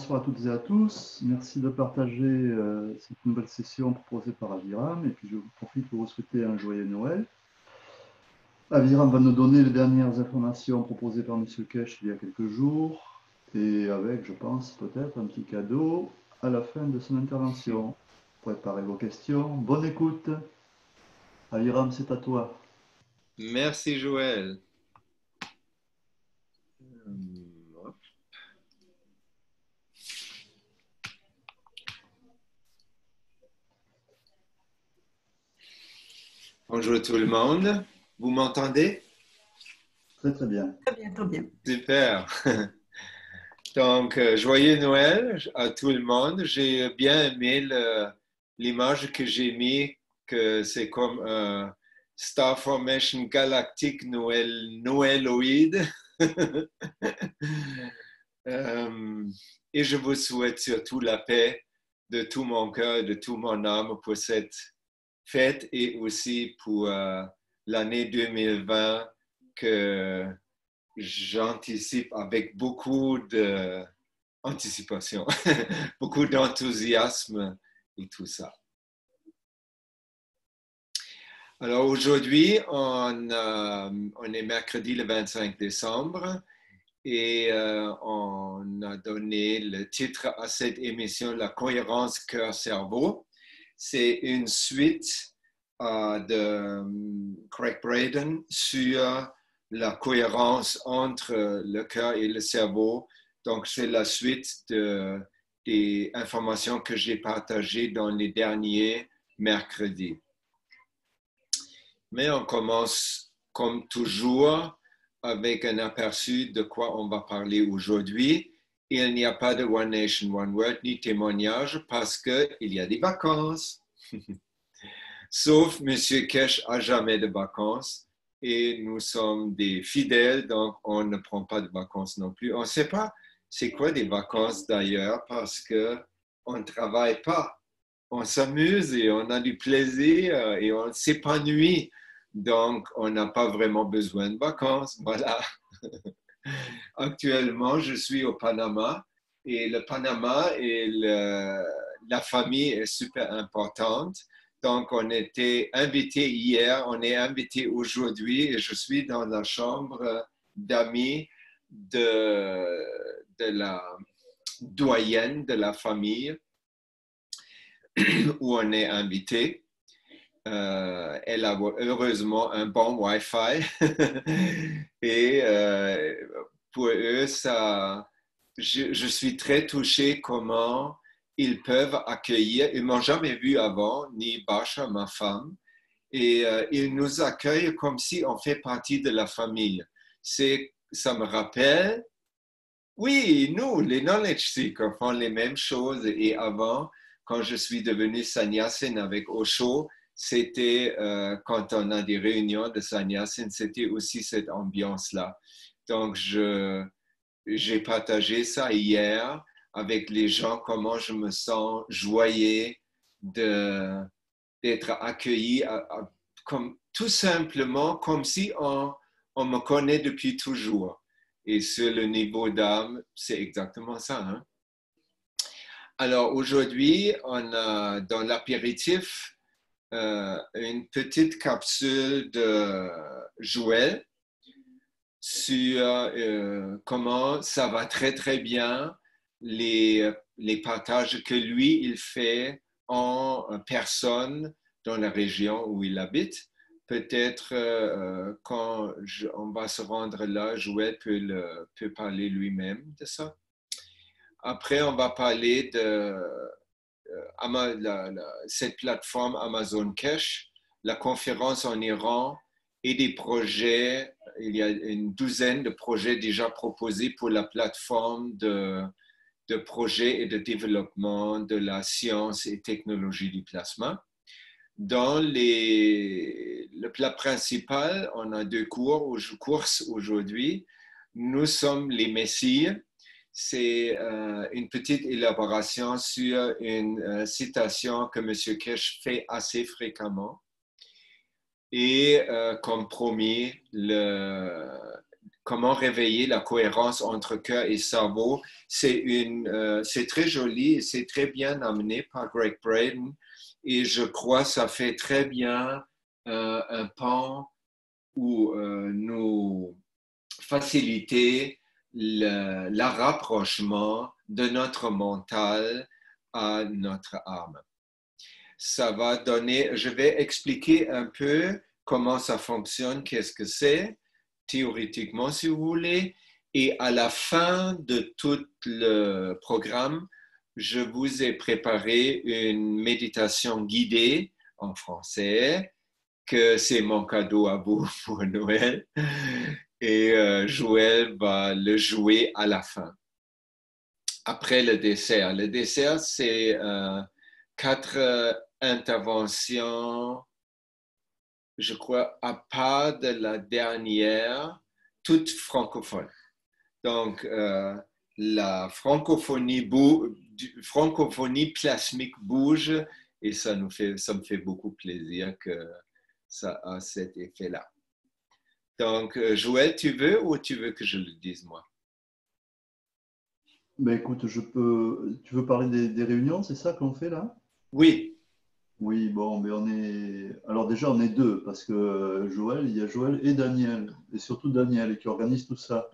bonsoir à toutes et à tous. Merci de partager cette nouvelle session proposée par Aviram. Et puis je profite pour vous souhaiter un joyeux Noël. Aviram va nous donner les dernières informations proposées par M. Kesh il y a quelques jours. Et avec, je pense, peut-être un petit cadeau à la fin de son intervention. Préparez vos questions. Bonne écoute. Aviram, c'est à toi. Merci Joël. Bonjour tout le monde. Vous m'entendez? Très très bien. Très bien, très bien. Super. Donc, joyeux Noël à tout le monde. J'ai bien aimé l'image que j'ai mis, que c'est comme un Star Formation galactique noëloïde. Et je vous souhaite surtout la paix de tout mon cœur, de tout mon âme pour cette fête et aussi pour l'année 2020 que j'anticipe avec beaucoup d'anticipation, beaucoup d'enthousiasme et tout ça. Alors aujourd'hui, on est mercredi le 25 décembre et on a donné le titre à cette émission, La cohérence cœur-cerveau. C'est une suite de Craig Braden sur la cohérence entre le cœur et le cerveau. Donc, c'est la suite des informations que j'ai partagées dans les derniers mercredis. Mais on commence, comme toujours, avec un aperçu de quoi on va parler aujourd'hui. Il n'y a pas de One Nation, One World ni témoignage parce qu'il y a des vacances. Sauf M. Kesh a jamais de vacances et nous sommes des fidèles, donc on ne prend pas de vacances non plus. On ne sait pas c'est quoi des vacances d'ailleurs parce qu'on ne travaille pas. On s'amuse et on a du plaisir et on s'épanouit. Donc, on n'a pas vraiment besoin de vacances. Voilà. Actuellement, je suis au Panama et le Panama et la famille est super importante. Donc, on était invité hier, on est invité aujourd'hui et je suis dans la chambre d'amis de la doyenne de la famille où on est invité. Elle a heureusement un bon Wi-Fi et pour eux, je suis très touché comment ils peuvent accueillir. Ils ne m'ont jamais vu avant, ni Basha, ma femme, et ils nous accueillent comme si on fait partie de la famille. Ça me rappelle, oui, nous, les knowledge seekers font les mêmes choses et avant, quand je suis devenu sannyasin avec Osho, c'était quand on a des réunions de sannyasin, c'était aussi cette ambiance-là. Donc, j'ai partagé ça hier avec les gens, comment je me sens joyeux d'être accueilli tout simplement comme si on me connaît depuis toujours. Et sur le niveau d'âme, c'est exactement ça. Hein? Alors aujourd'hui, on a dans l'apéritif une petite capsule de Joël sur comment ça va très très bien, les partages que lui, il fait en personne dans la région où il habite. Peut-être quand on va se rendre là, Joël peut parler lui-même de ça. Après, on va parler de cette plateforme Amazon Cash, la conférence en Iran et des projets. Il y a une douzaine de projets déjà proposés pour la plateforme de projets et de développement de la science et technologie du plasma. Dans le plat principal, on a deux courses aujourd'hui. Nous sommes les Messies. C'est une petite élaboration sur une citation que M. Kesh fait assez fréquemment. Et comme promis, comment réveiller la cohérence entre cœur et cerveau. C'est très joli et c'est très bien amené par Greg Braden. Et je crois que ça fait très bien un pan où nous faciliter le rapprochement de notre mental à notre âme. Ça va donner, je vais expliquer un peu comment ça fonctionne, qu'est-ce que c'est, théoriquement si vous voulez, et à la fin de tout le programme, je vous ai préparé une méditation guidée en français, que c'est mon cadeau à vous pour Noël, et Joël va le jouer à la fin, après le dessert. Le dessert, c'est 4 interventions, je crois, à part de la dernière, toutes francophones. Donc, la francophonie plasmique bouge et ça me fait beaucoup plaisir que ça a cet effet-là. Donc, Joël, tu veux ou tu veux que je le dise moi? Ben écoute, tu veux parler des réunions, c'est ça qu'on fait là? Oui, Oui, bon, mais alors déjà on est deux, parce que Joël, il y a Joël et Daniel, et surtout Daniel qui organise tout ça.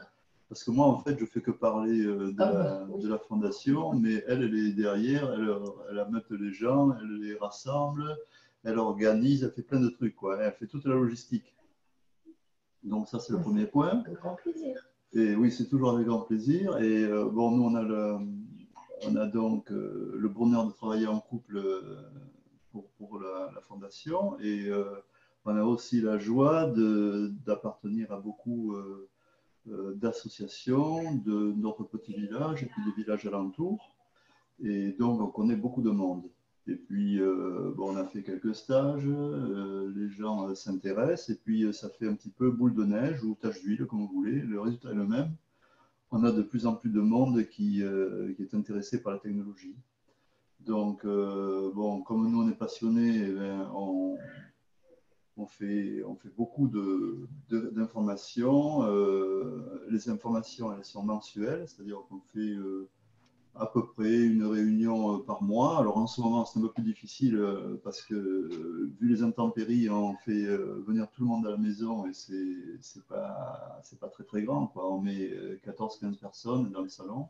Parce que moi, en fait, je fais que parler de la fondation, mais elle est derrière, elle ameute les gens, elle les rassemble, elle organise, elle fait plein de trucs, quoi. Elle fait toute la logistique. Donc ça, c'est le premier point. Avec grand plaisir. Et oui, c'est toujours avec grand plaisir. Et bon, nous, on a donc le bonheur de travailler en couple pour la fondation. Et on a aussi la joie d'appartenir à beaucoup d'associations de notre petit village et puis des villages alentours. Et donc, on connaît beaucoup de monde. Et puis, bon, on a fait quelques stages, les gens s'intéressent, et puis ça fait un petit peu boule de neige ou tache d'huile, comme vous voulez. Le résultat est le même. On a de plus en plus de monde qui est intéressé par la technologie. Donc, bon, comme nous, on est passionnés, eh bien, on fait beaucoup d'informations. Les informations, elles sont mensuelles, c'est-à-dire qu'on fait à peu près une réunion par mois. Alors en ce moment, c'est un peu plus difficile parce que vu les intempéries, on fait venir tout le monde à la maison et c'est pas très très grand, quoi. On met 14-15 personnes dans le salon.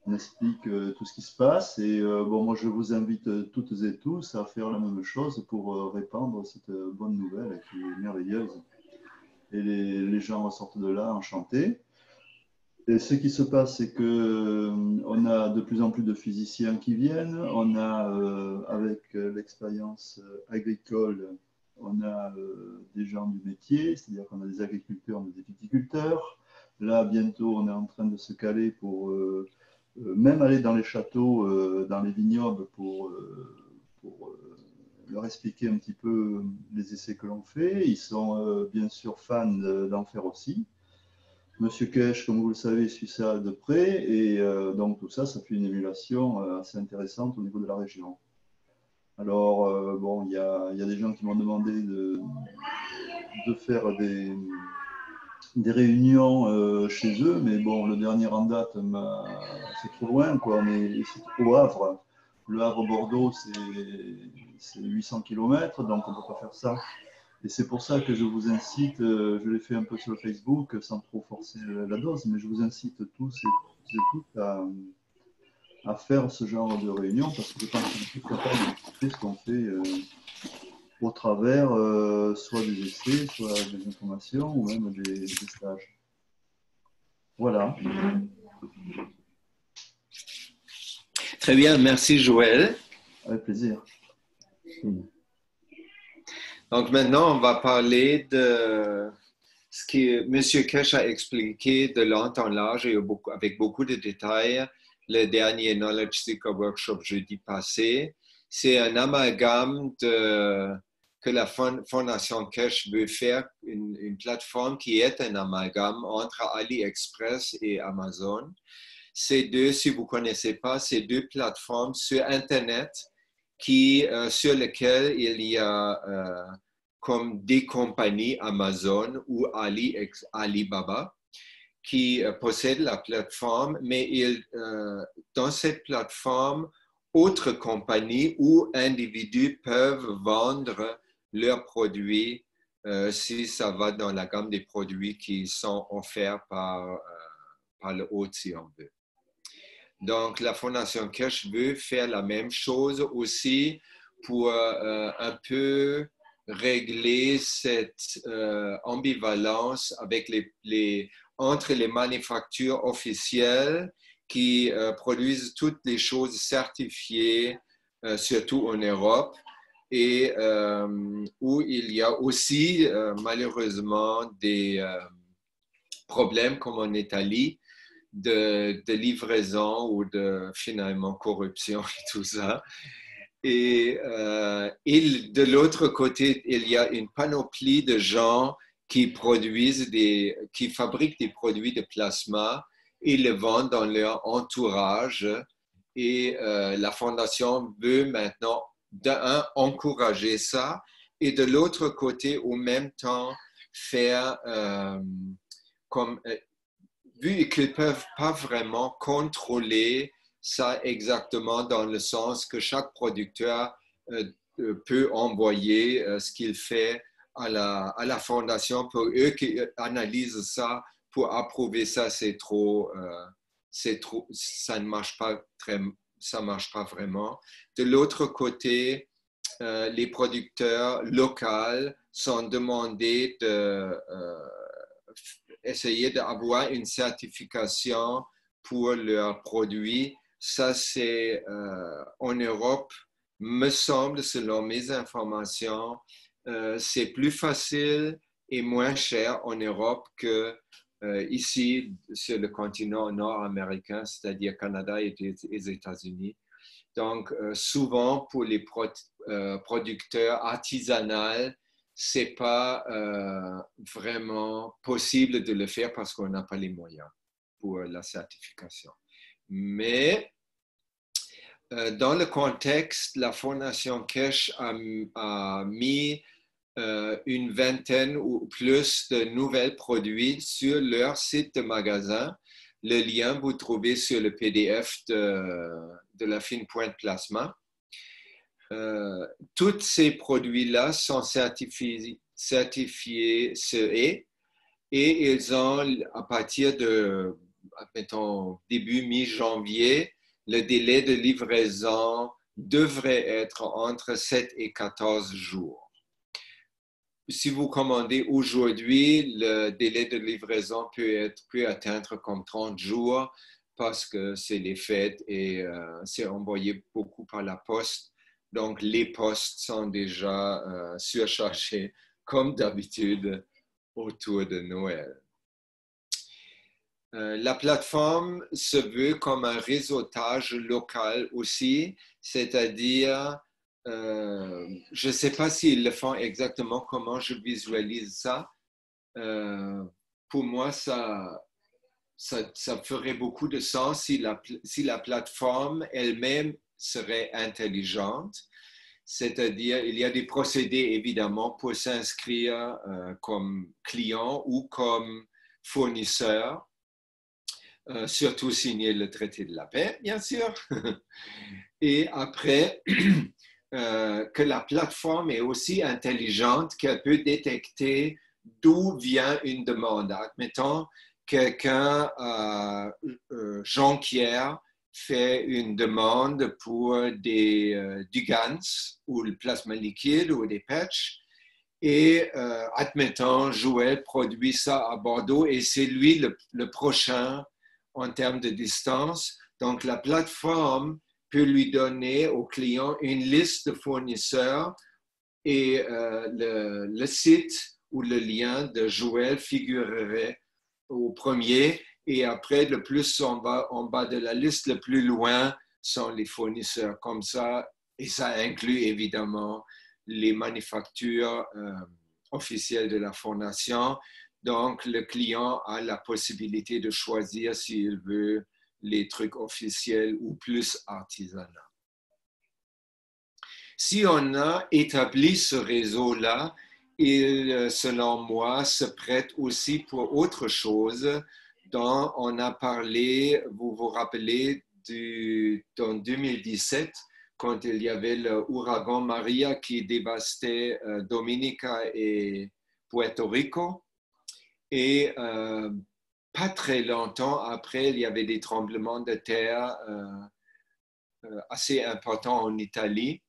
On explique tout ce qui se passe et bon, moi je vous invite toutes et tous à faire la même chose pour répandre cette bonne nouvelle qui est merveilleuse. Et les gens ressortent de là enchantés. Et ce qui se passe, c'est que on a de plus en plus de physiciens qui viennent. On a, avec l'expérience agricole, on a des gens du métier, c'est-à-dire qu'on a des agriculteurs, des viticulteurs. Là, bientôt, on est en train de se caler pour même aller dans les châteaux, dans les vignobles, pour leur expliquer un petit peu les essais que l'on fait. Ils sont bien sûr fans d'en faire aussi. Monsieur Kesh, comme vous le savez, suit ça de près et donc tout ça, ça fait une émulation assez intéressante au niveau de la région. Alors, bon, il y a des gens qui m'ont demandé de faire des réunions chez eux, mais bon, le dernier en date, c'est trop loin, quoi. C'est au Havre. Le Havre-Bordeaux, c'est 800 km, donc on ne peut pas faire ça. Et c'est pour ça que je vous incite, je l'ai fait un peu sur le Facebook sans trop forcer la dose, mais je vous incite tous et toutes à faire ce genre de réunion parce que je pense qu'on est tous capables de faire ce qu'on fait au travers soit des essais, soit des informations ou même des stages. Voilà. très bien, merci Joël. Avec plaisir. Donc maintenant, on va parler de ce que M. Kesh a expliqué de long en large et avec beaucoup de détails le dernier Knowledge Seeker Workshop jeudi passé. C'est un amalgame que la Fondation Kesh veut faire, une plateforme qui est un amalgame entre AliExpress et Amazon. Ces deux, si vous ne connaissez pas, ces deux plateformes sur Internet sur lesquelles il y a comme des compagnies Amazon ou Alibaba qui possèdent la plateforme, mais dans cette plateforme, autres compagnies ou individus peuvent vendre leurs produits si ça va dans la gamme des produits qui sont offerts par le hôte, si on veut. Donc, la Fondation Kirsch veut faire la même chose aussi pour un peu régler cette ambivalence avec entre les manufactures officielles qui produisent toutes les choses certifiées, surtout en Europe, et où il y a aussi malheureusement des problèmes comme en Italie de livraison ou de finalement corruption et tout ça. Et de l'autre côté, il y a une panoplie de gens qui fabriquent des produits de plasma et les vendent dans leur entourage. Et la Fondation veut maintenant, encourager ça et de l'autre côté, au même temps, faire comme vu qu'ils ne peuvent pas vraiment contrôler ça exactement dans le sens que chaque producteur peut envoyer ce qu'il fait à la fondation pour eux qui analysent ça pour approuver ça, ça ne marche pas ça marche pas vraiment. De l'autre côté, les producteurs locaux sont demandés de essayer d'avoir une certification pour leurs produits. Ça, c'est en Europe, me semble, selon mes informations, c'est plus facile et moins cher en Europe que ici sur le continent nord-américain, c'est-à-dire Canada et les États-Unis. Donc, souvent, pour les producteurs artisanaux, c'est pas vraiment possible de le faire parce qu'on n'a pas les moyens pour la certification. Mais dans le contexte, la Fondation Kirsch a mis une vingtaine ou plus de nouveaux produits sur leur site de magasin. Le lien, vous trouvez sur le PDF de la fine pointe plasma. Tous ces produits-là sont certifiés CE et ils ont, à partir de, mettons, début mi-janvier, le délai de livraison devrait être entre 7 et 14 jours. Si vous commandez aujourd'hui, le délai de livraison peut atteindre comme 30 jours parce que c'est les fêtes et c'est envoyé beaucoup par la poste. Donc, les postes sont déjà surchargés, comme d'habitude, autour de Noël. La plateforme se veut comme un réseautage local aussi, c'est-à-dire, je ne sais pas s'ils le font exactement, comment je visualise ça. Pour moi, ça ferait beaucoup de sens si la plateforme elle-même serait intelligente, c'est-à-dire il y a des procédés évidemment pour s'inscrire comme client ou comme fournisseur, surtout signer le traité de la paix, bien sûr. Et après, que la plateforme est aussi intelligente qu'elle peut détecter d'où vient une demande. Admettons, quelqu'un, Jean-Pierre, fait une demande pour du GANS ou le plasma liquide ou des patchs. Et admettons, Joël produit ça à Bordeaux et c'est lui le prochain en termes de distance. Donc, la plateforme peut lui donner au client une liste de fournisseurs et le site ou le lien de Joël figurerait au premier et après, le plus en bas de la liste, le plus loin sont les fournisseurs comme ça et ça inclut évidemment les manufactures officielles de la fondation. Donc, le client a la possibilité de choisir s'il veut les trucs officiels ou plus artisanaux. Si on a établi ce réseau-là, il, selon moi, se prête aussi pour autre chose dont on a parlé, vous vous rappelez, en 2017, quand il y avait l'ouragan Maria qui dévastait Dominica et Puerto Rico. Et pas très longtemps après, il y avait des tremblements de terre assez importants en Italie.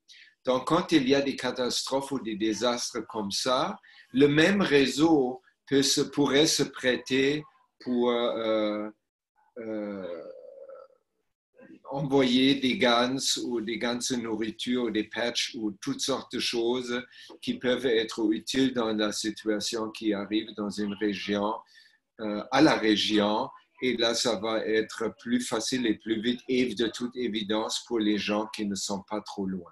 Donc, quand il y a des catastrophes ou des désastres comme ça, le même réseau pourrait se prêter pour envoyer des gants de nourriture ou des patchs ou toutes sortes de choses qui peuvent être utiles dans la situation qui arrive dans une région, à la région. Et là, ça va être plus facile et plus vite et de toute évidence pour les gens qui ne sont pas trop loin.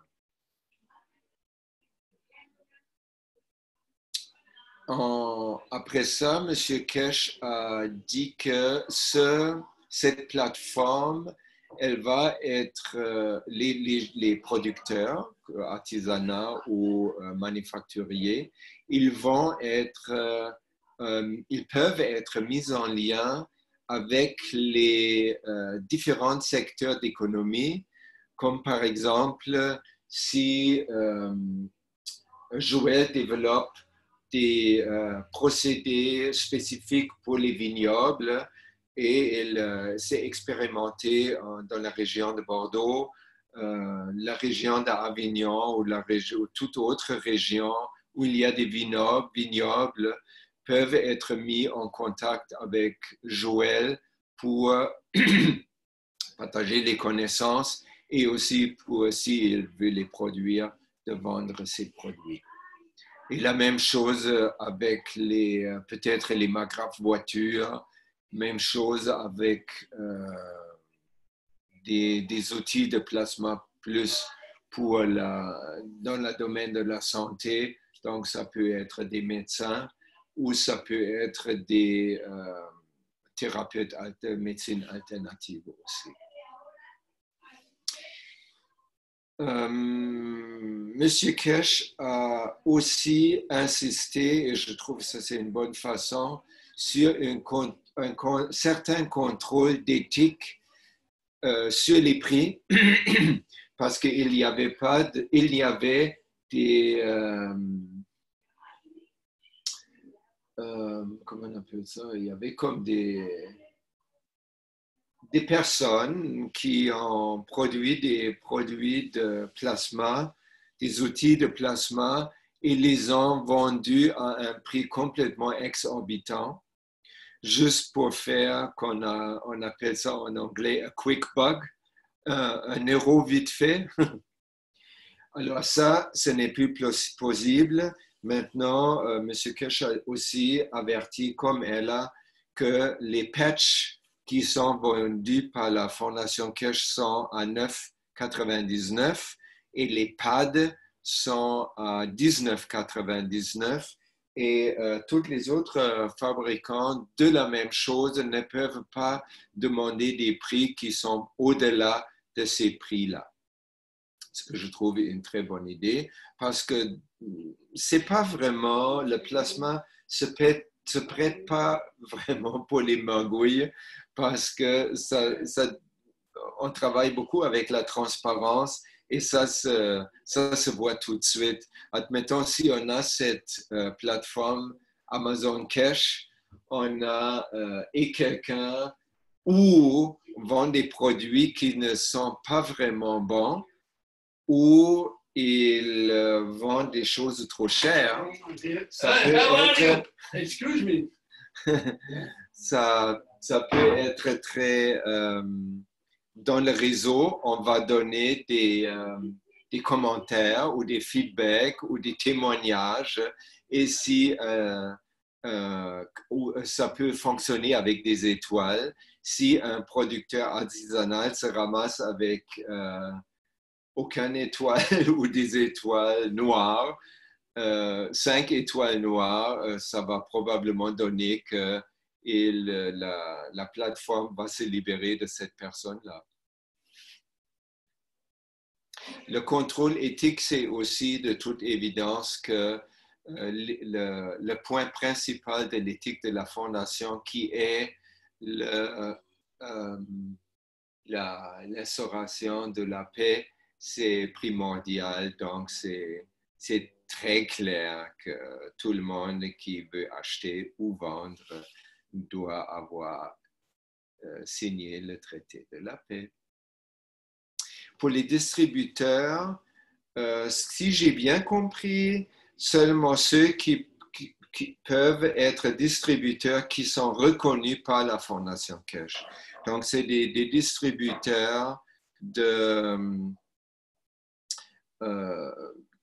Après ça, M. Kesh a dit que cette plateforme, elle va être les producteurs, artisanaux ou manufacturiers, ils peuvent être mis en lien avec les différents secteurs d'économie, comme par exemple, si Joël développe des procédés spécifiques pour les vignobles et elle s'est expérimentée dans la région de Bordeaux, la région d'Avignon ou toute autre région où il y a des vignobles peuvent être mis en contact avec Joël pour partager les connaissances et aussi pour, s'il veut les produire, de vendre ses produits. Et la même chose avec peut-être les magraphes voitures, même chose avec des outils de plasma plus pour dans le domaine de la santé. Donc, ça peut être des médecins ou ça peut être des thérapeutes de médecine alternative aussi. Monsieur Kesh a aussi insisté, et je trouve que ça c'est une bonne façon, sur un certain contrôle d'éthique sur les prix, parce qu'il y avait des comment on appelle ça? Il y avait comme des personnes qui ont produit des produits de plasma, des outils de plasma, et les ont vendus à un prix complètement exorbitant, juste pour faire, on appelle ça en anglais, a quick buck, un euro vite fait. Alors ça, ce n'est plus possible. Maintenant, M. Kesh a aussi averti, comme elle a, que les patchs qui sont vendus par la Fondation Kesh sont à 9,99 et les pads sont à 19,99 et tous les autres fabricants de la même chose ne peuvent pas demander des prix qui sont au-delà de ces prix-là. Ce que je trouve une très bonne idée parce que c'est pas vraiment, le plasma se prête pas vraiment pour les magouilles parce que on travaille beaucoup avec la transparence et ça se voit tout de suite. Admettons, si on a cette plateforme Amazon Cash, on a et quelqu'un ou vend des produits qui ne sont pas vraiment bons ou il vend des choses trop chères. Ça peut être... Excuse me. ça peut être très... dans le réseau, on va donner des commentaires ou des feedbacks ou des témoignages. Et si ça peut fonctionner avec des étoiles, si un producteur artisanal se ramasse avec aucune étoile ou des étoiles noires, 5 étoiles noires, ça va probablement donner que la plateforme va se libérer de cette personne-là. Le contrôle éthique, c'est aussi de toute évidence que le point principal de l'éthique de la fondation qui est l'instauration de la paix, c'est primordial. Donc, c'est très clair que tout le monde qui veut acheter ou vendre doit avoir signé le traité de la paix. Pour les distributeurs, si j'ai bien compris, seulement ceux qui peuvent être distributeurs qui sont reconnus par la Fondation Keshe. Donc, c'est des distributeurs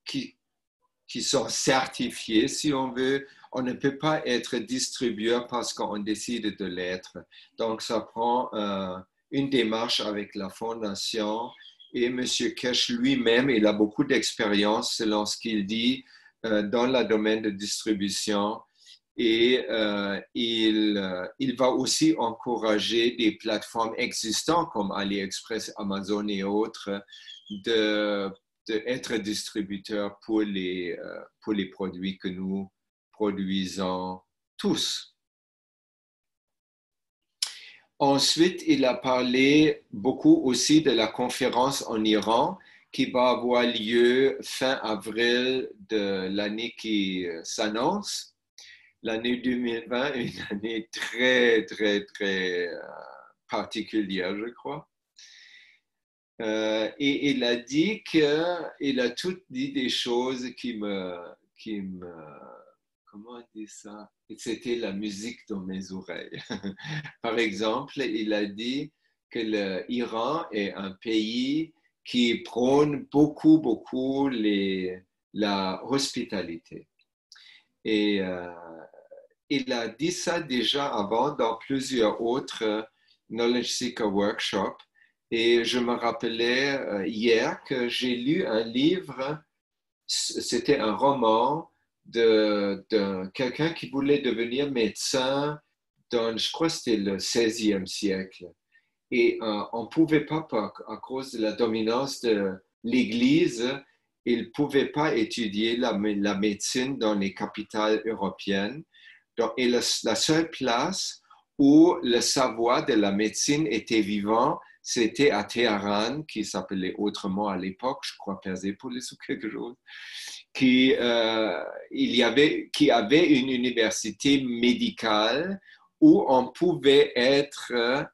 qui sont certifiés, si on veut. On ne peut pas être distributeur parce qu'on décide de l'être. Donc, ça prend une démarche avec la Fondation. Et M. Keshe lui-même, il a beaucoup d'expérience selon ce qu'il dit dans le domaine de distribution. Et il va aussi encourager des plateformes existantes comme AliExpress, Amazon et autres d'être distributeur pour les produits que nous produisons tous. Ensuite, il a parlé beaucoup aussi de la conférence en Iran qui va avoir lieu fin avril de l'année qui s'annonce. L'année 2020 est une année très, très, très particulière, je crois. Et il a dit il a tout dit des choses qui me comment on dit ça? C'était la musique dans mes oreilles. Par exemple, il a dit que l'Iran est un pays qui prône beaucoup, beaucoup la hospitalité. Et il a dit ça déjà avant dans plusieurs autres Knowledge Seeker Workshops. Et je me rappelais hier que j'ai lu un livre, c'était un roman de quelqu'un qui voulait devenir médecin dans, je crois que c'était le 16e siècle. Et on ne pouvait pas, à cause de la dominance de l'Église, il ne pouvait pas étudier la médecine dans les capitales européennes. Donc, et la seule place où le savoir de la médecine était vivant, c'était à Téhéran, qui s'appelait autrement à l'époque, je crois Persépolis ou quelque chose, qui avait une université médicale où on pouvait être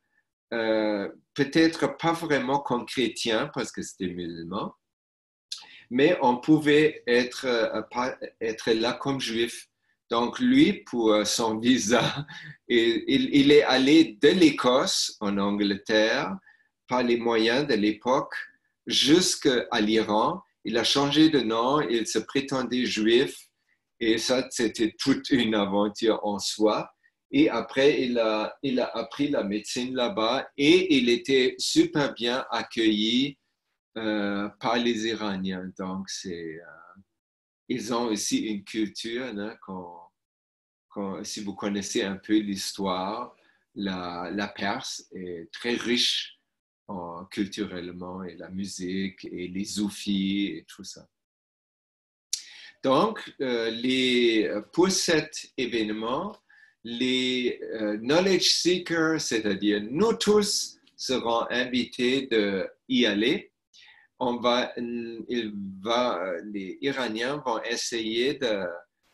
peut-être pas vraiment comme chrétien parce que c'était musulman, mais on pouvait être là comme juif. Donc lui, pour son visa, il est allé de l'Écosse en Angleterre par les moyens de l'époque jusqu'à l'Iran. Il a changé de nom, il se prétendait juif et ça, c'était toute une aventure en soi. Et après, il a appris la médecine là-bas et il était super bien accueilli par les Iraniens. Donc, ils ont aussi une culture, hein, si vous connaissez un peu l'histoire, la Perse est très riche culturellement, et la musique, et les soufis, et tout ça. Donc, pour cet événement, les knowledge seekers, c'est-à-dire nous tous, seront invités d'y aller. Les Iraniens vont essayer de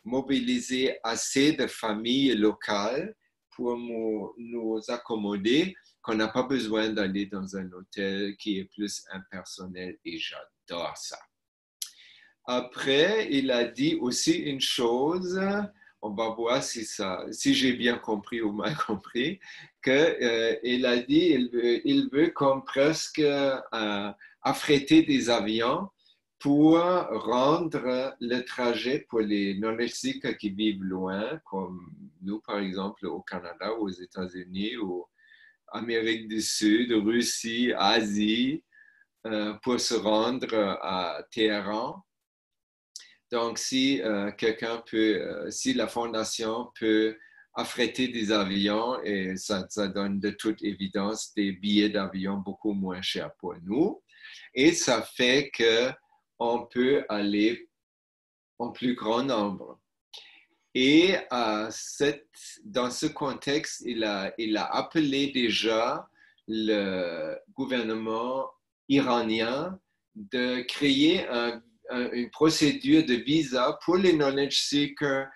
mobiliser assez de familles locales pour nous accommoder, qu'on n'a pas besoin d'aller dans un hôtel qui est plus impersonnel, et j'adore ça. Après, il a dit aussi une chose, on va voir si j'ai bien compris ou mal compris, qu'il a dit il veut comme presque affréter des avions pour rendre le trajet pour les non-lexiques qui vivent loin, comme nous par exemple au Canada, aux États-Unis, ou Amérique du Sud, Russie, Asie, pour se rendre à Téhéran. Donc, si si la Fondation peut affréter des avions, et ça donne de toute évidence des billets d'avion beaucoup moins chers pour nous. Et ça fait qu'on peut aller en plus grand nombre. Et dans ce contexte, il a appelé déjà le gouvernement iranien de créer une procédure de visa pour les knowledge seekers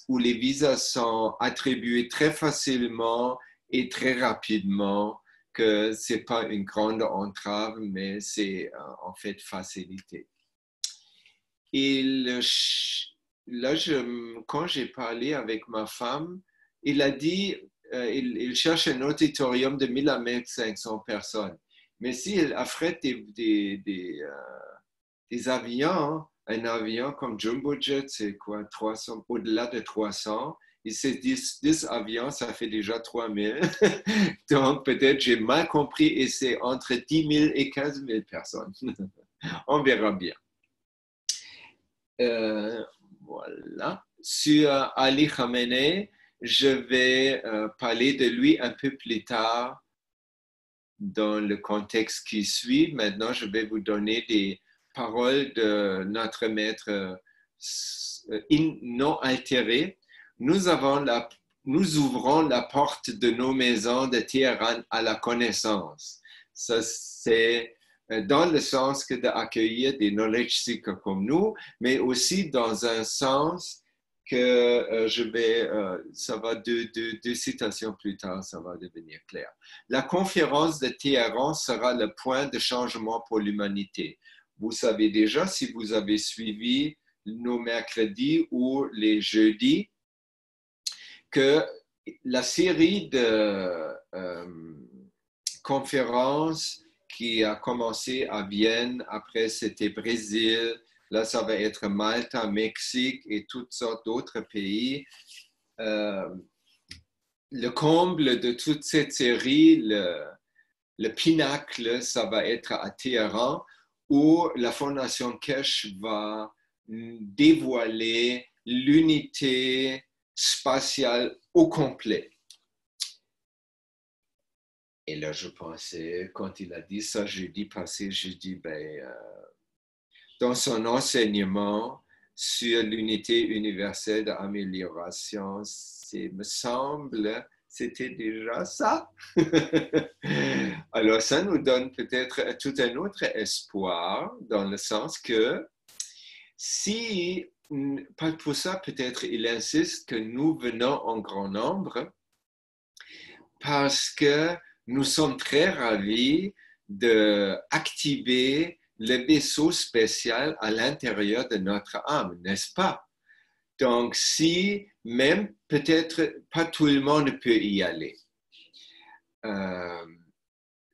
où les visas sont attribués très facilement et très rapidement, que ce n'est pas une grande entrave, mais c'est en fait facilité. Et là, quand j'ai parlé avec ma femme, il a dit, il cherche un auditorium de 1000 à 1500 personnes. Mais s'il affrète des avions, un avion comme Jumbo Jet, c'est quoi, 300, au-delà de 300, et c'est 10 avions, ça fait déjà 3000. Donc, peut-être j'ai mal compris et c'est entre 10 000 et 15 000 personnes. On verra bien. Voilà. Sur Ali Khamenei, je vais parler de lui un peu plus tard dans le contexte qui suit. Maintenant, je vais vous donner des paroles de notre maître non altéré. Nous ouvrons la porte de nos maisons de Téhéran à la connaissance. Ça, c'est dans le sens que d'accueillir des knowledge seekers comme nous, mais aussi dans un sens que ça va deux citations plus tard, ça va devenir clair. La conférence de Téhéran sera le point de changement pour l'humanité. Vous savez déjà, si vous avez suivi nos mercredis ou les jeudis, que la série de conférences qui a commencé à Vienne, après c'était Brésil, là ça va être Malte, Mexique et toutes sortes d'autres pays. Le comble de toute cette série, le pinacle, ça va être à Téhéran, où la Fondation Keshe va dévoiler l'unité spatiale au complet. Et là, je pensais, quand il a dit ça jeudi passé, je dis, dans son enseignement sur l'unité universelle d'amélioration, me semble, c'était déjà ça. Alors, ça nous donne peut-être tout un autre espoir, dans le sens que si, pas pour ça, peut-être il insiste que nous venons en grand nombre, parce que nous sommes très ravis d'activer le vaisseau spécial à l'intérieur de notre âme, n'est-ce pas? Donc, si même peut-être pas tout le monde peut y aller,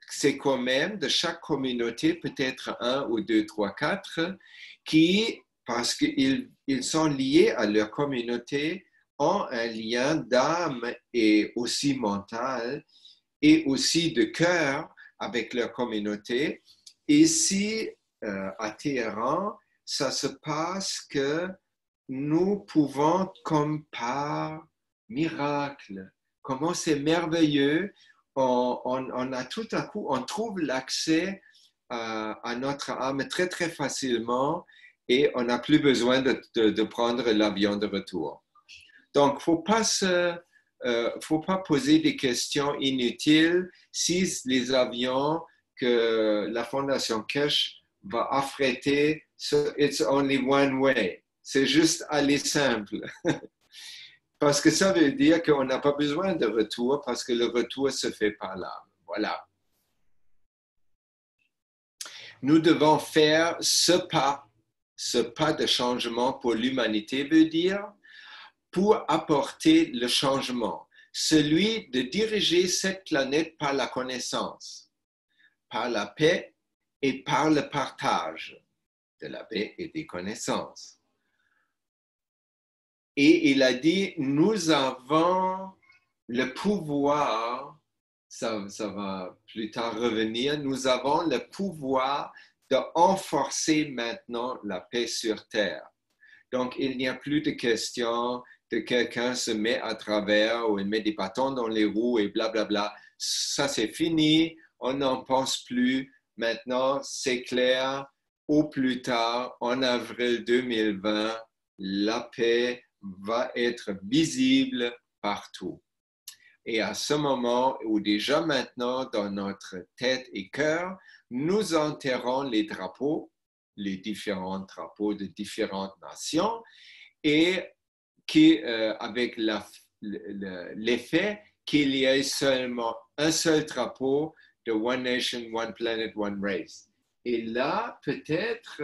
c'est quand même de chaque communauté, peut-être 1 ou 2, 3, 4, qui, parce qu'ils sont liés à leur communauté, ont un lien d'âme et aussi mental, et aussi de cœur avec leur communauté. Et si à Téhéran, ça se passe que nous pouvons, comme par miracle, comment c'est merveilleux, on a tout à coup, on trouve l'accès à notre âme très, très facilement et on n'a plus besoin de prendre l'avion de retour. Donc, il ne faut pas poser des questions inutiles si les avions que la Fondation Keshe va affréter, it's only one way. C'est juste aller simple. Parce que ça veut dire qu'on n'a pas besoin de retour parce que le retour se fait par l'âme. Voilà. Nous devons faire ce pas de changement pour l'humanité veut dire pour apporter le changement, celui de diriger cette planète par la connaissance, par la paix et par le partage de la paix et des connaissances. Et il a dit, nous avons le pouvoir, ça va plus tard revenir, nous avons le pouvoir de renforcer maintenant la paix sur Terre. Donc, il n'y a plus de question de quelqu'un se met à travers ou il met des bâtons dans les roues et blablabla. Ça, c'est fini, on n'en pense plus. Maintenant, c'est clair, au plus tard, en avril 2020, la paix va être visible partout. Et à ce moment où déjà maintenant, dans notre tête et cœur, nous enterrons les drapeaux, les différents drapeaux de différentes nations, et qui, avec l'effet qu'il y ait seulement un seul drapeau de One Nation, One Planet, One Race. Et là, peut-être,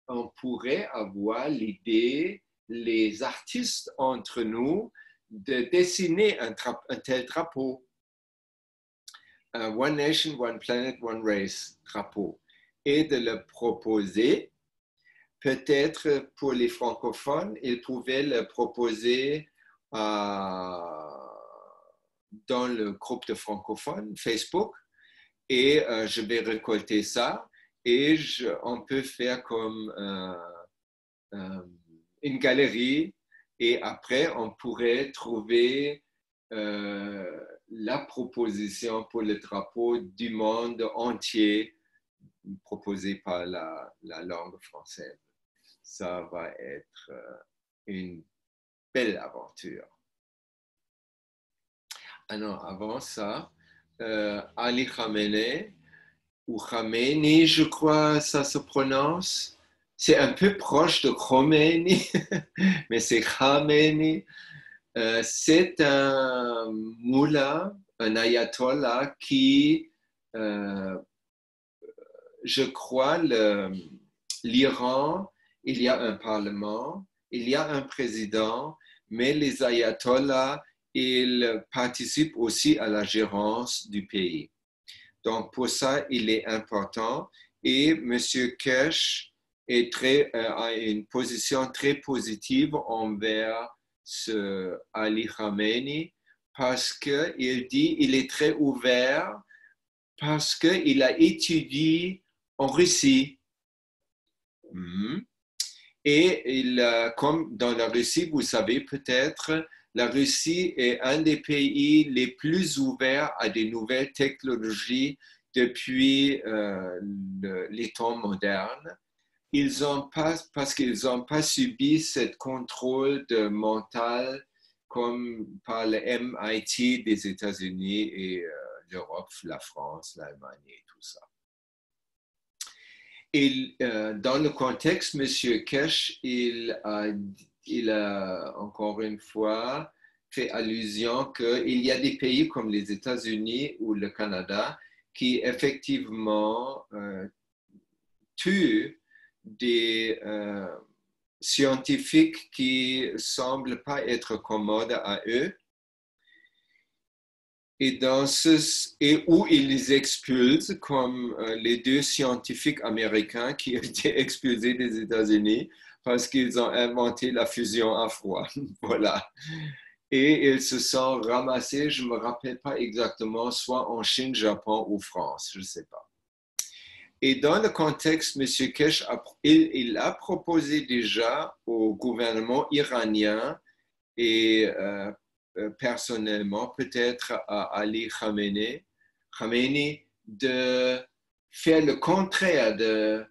on pourrait avoir l'idée, les artistes entre nous, de dessiner un tel drapeau. Un One Nation, One Planet, One Race drapeau. Et de le proposer. Peut-être pour les francophones, ils pouvaient le proposer dans le groupe de francophones, Facebook, et je vais récolter ça, et on peut faire comme une galerie, et après, on pourrait trouver la proposition pour le drapeau du monde entier proposé par la langue française. Ça va être une belle aventure. Alors, avant ça, Ali Khamenei, ou Khamenei, je crois ça se prononce. C'est un peu proche de Khomeini, mais c'est Khamenei. C'est un moullah, un ayatollah qui, je crois, l'Iran, il y a un parlement, il y a un président, mais les ayatollahs, ils participent aussi à la gérance du pays. Donc, pour ça, il est important. Et M. Kesh a une position très positive envers ce Ali Khamenei parce qu'il dit qu'il est très ouvert parce qu'il a étudié en Russie. Et comme dans la Russie, vous savez peut-être, la Russie est un des pays les plus ouverts à des nouvelles technologies depuis les temps modernes. Parce qu'ils n'ont pas subi ce contrôle mental comme par le MIT des États-Unis et l'Europe, la France, l'Allemagne et tout ça. Et dans le contexte, M. Kesh, il a encore une fois fait allusion qu'il y a des pays comme les États-Unis ou le Canada qui effectivement tuent des scientifiques qui ne semblent pas être commodes à eux. Et où ils les expulsent, comme les deux scientifiques américains qui ont été expulsés des États-Unis parce qu'ils ont inventé la fusion à froid. Voilà. Et ils se sont ramassés, je ne me rappelle pas exactement, soit en Chine, Japon ou France, je ne sais pas. Et dans le contexte, M. Kesh, il a proposé déjà au gouvernement iranien et personnellement, peut-être à Ali Khamenei, de faire le contraire, de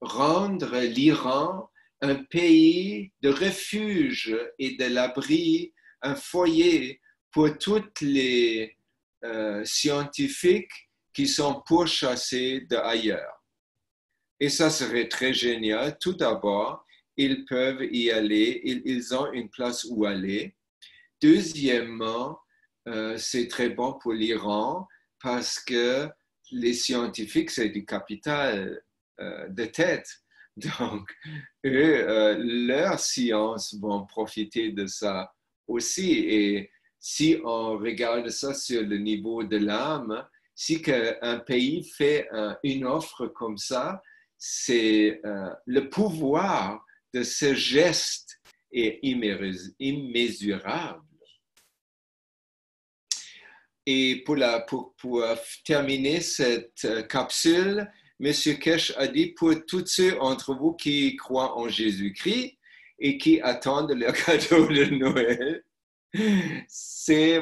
rendre l'Iran un pays de refuge et de l'abri, un foyer pour tous les scientifiques qui sont pourchassés d'ailleurs. Et ça serait très génial. Tout d'abord, ils peuvent y aller, ils ont une place où aller. Deuxièmement, c'est très bon pour l'Iran parce que les scientifiques, c'est du capital de tête. Donc, eux, leurs sciences vont profiter de ça aussi. Et si on regarde ça sur le niveau de l'âme, si un pays fait une offre comme ça, c'est le pouvoir de ce geste est immesurable. Et pour terminer cette capsule, M. Kesh a dit pour tous ceux d'entre vous qui croient en Jésus-Christ et qui attendent leur cadeau de Noël,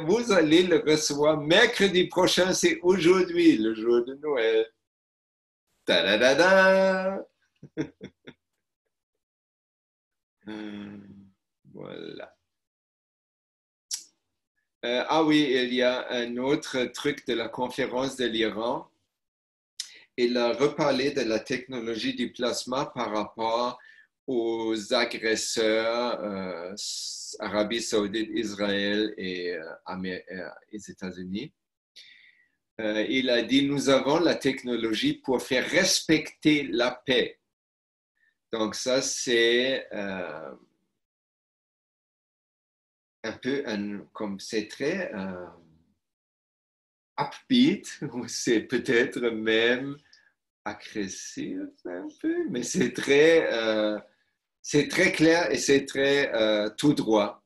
vous allez le recevoir mercredi prochain, c'est aujourd'hui, le jour de Noël. Ta-da-da-da! Voilà. Ah oui, il y a un autre truc de la conférence de l'Iran. Il a reparlé de la technologie du plasma par rapport aux agresseurs Arabie Saoudite, Israël et les États-Unis. Il a dit, nous avons la technologie pour faire respecter la paix. Donc ça, c'est un peu, comme c'est très upbeat, ou c'est peut-être même agressif un peu, mais c'est très clair et c'est très tout droit.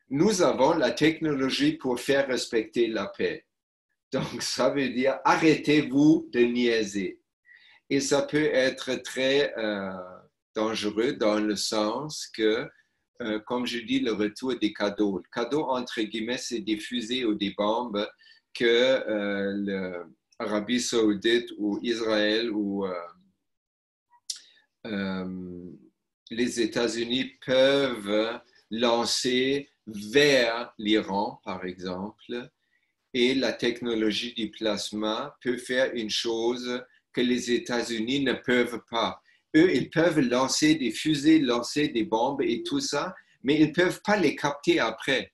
Nous avons la technologie pour faire respecter la paix. Donc, ça veut dire arrêtez-vous de niaiser. Et ça peut être très dangereux dans le sens que, comme je dis, le retour des cadeaux. Le cadeau, entre guillemets, c'est des fusées ou des bombes que l'Arabie Saoudite ou Israël ou les États-Unis peuvent lancer vers l'Iran, par exemple, et la technologie du plasma peut faire une chose que les États-Unis ne peuvent pas. Eux, ils peuvent lancer des fusées, lancer des bombes et tout ça, mais ils ne peuvent pas les capter après.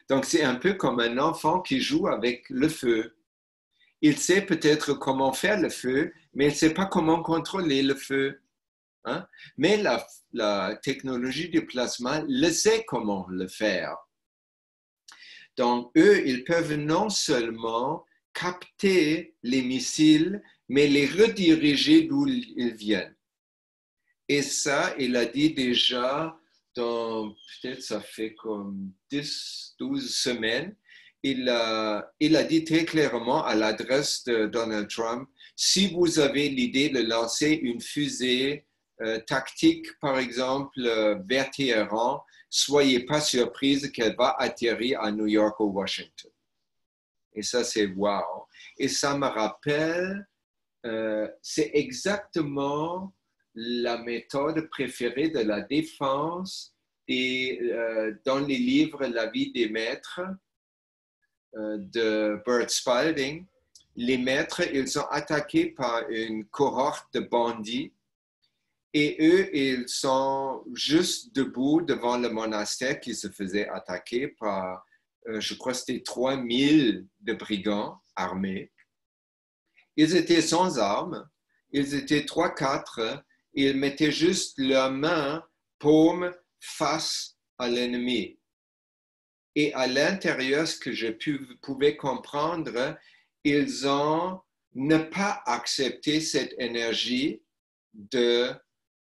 Donc, c'est un peu comme un enfant qui joue avec le feu. Il sait peut-être comment faire le feu, mais il ne sait pas comment contrôler le feu. Hein? Mais la technologie du plasma le sait comment le faire. Donc, eux, ils peuvent non seulement capter les missiles, mais les rediriger d'où ils viennent. Et ça, il a dit déjà, peut-être ça fait comme 10, 12 semaines, il a dit très clairement à l'adresse de Donald Trump, si vous avez l'idée de lancer une fusée tactique, par exemple, vers Téhéran, soyez pas surprise qu'elle va atterrir à New York ou Washington. Et ça, c'est wow. Et ça me rappelle, c'est exactement la méthode préférée de la défense et dans les livres La vie des maîtres de Bert Spalding, les maîtres, ils sont attaqués par une cohorte de bandits et eux, ils sont juste debout devant le monastère qui se faisait attaquer par, je crois que c'était 3000 de brigands armés. Ils étaient sans armes, ils étaient 3-4, ils mettaient juste leurs mains, paume, face à l'ennemi. Et à l'intérieur, ce que je pouvais comprendre, ils ont ne pas accepté cette énergie de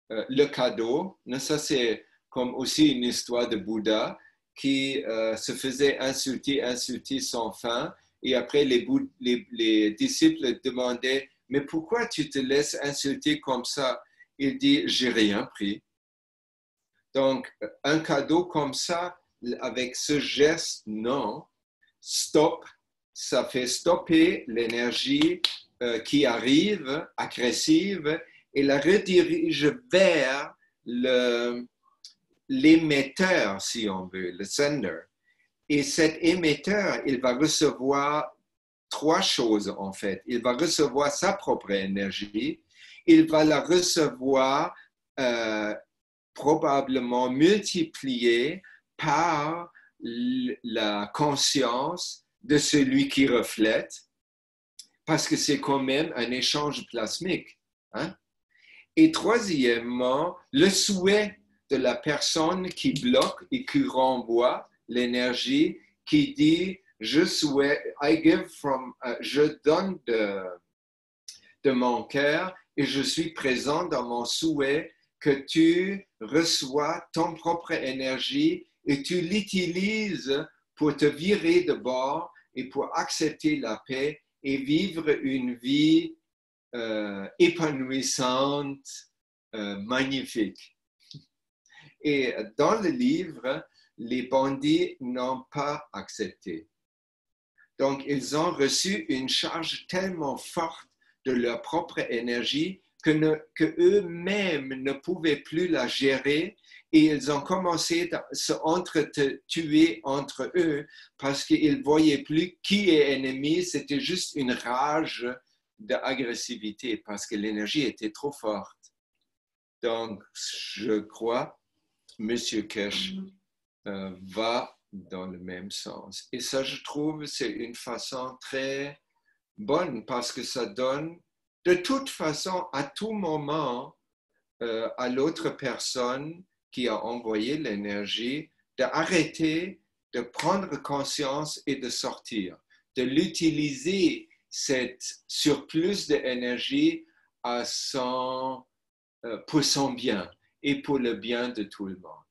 le cadeau. Ça, c'est comme aussi une histoire de Bouddha qui se faisait insulter sans fin. Et après, les disciples demandaient, mais pourquoi tu te laisses insulter comme ça? Il dit, j'ai rien pris. Donc, un cadeau comme ça, avec ce geste, non, stop, ça fait stopper l'énergie qui arrive, agressive, et la redirige vers l'émetteur, si on veut, le sender. Et cet émetteur, il va recevoir 3 choses, en fait. Il va recevoir sa propre énergie, il va la recevoir probablement multipliée par la conscience de celui qui reflète, parce que c'est quand même un échange plasmique. Hein? Et troisièmement, le souhait de la personne qui bloque et qui renvoie l'énergie, qui dit, je souhaite, je donne de mon cœur et je suis présent dans mon souhait que tu reçois ton propre énergie et tu l'utilises pour te virer de bord et pour accepter la paix et vivre une vie épanouissante, magnifique. Et dans le livre, les bandits n'ont pas accepté. Donc, ils ont reçu une charge tellement forte de leur propre énergie, que eux-mêmes ne pouvaient plus la gérer et ils ont commencé à se tuer entre eux parce qu'ils ne voyaient plus qui est ennemi, c'était juste une rage d'agressivité parce que l'énergie était trop forte. Donc, je crois, M. Keshe va dans le même sens. Et ça, je trouve, c'est une façon très bonne parce que ça donne, de toute façon, à tout moment, à l'autre personne qui a envoyé l'énergie d'arrêter, de prendre conscience et de sortir, de l'utiliser, cette surplus d'énergie pour son bien et pour le bien de tout le monde.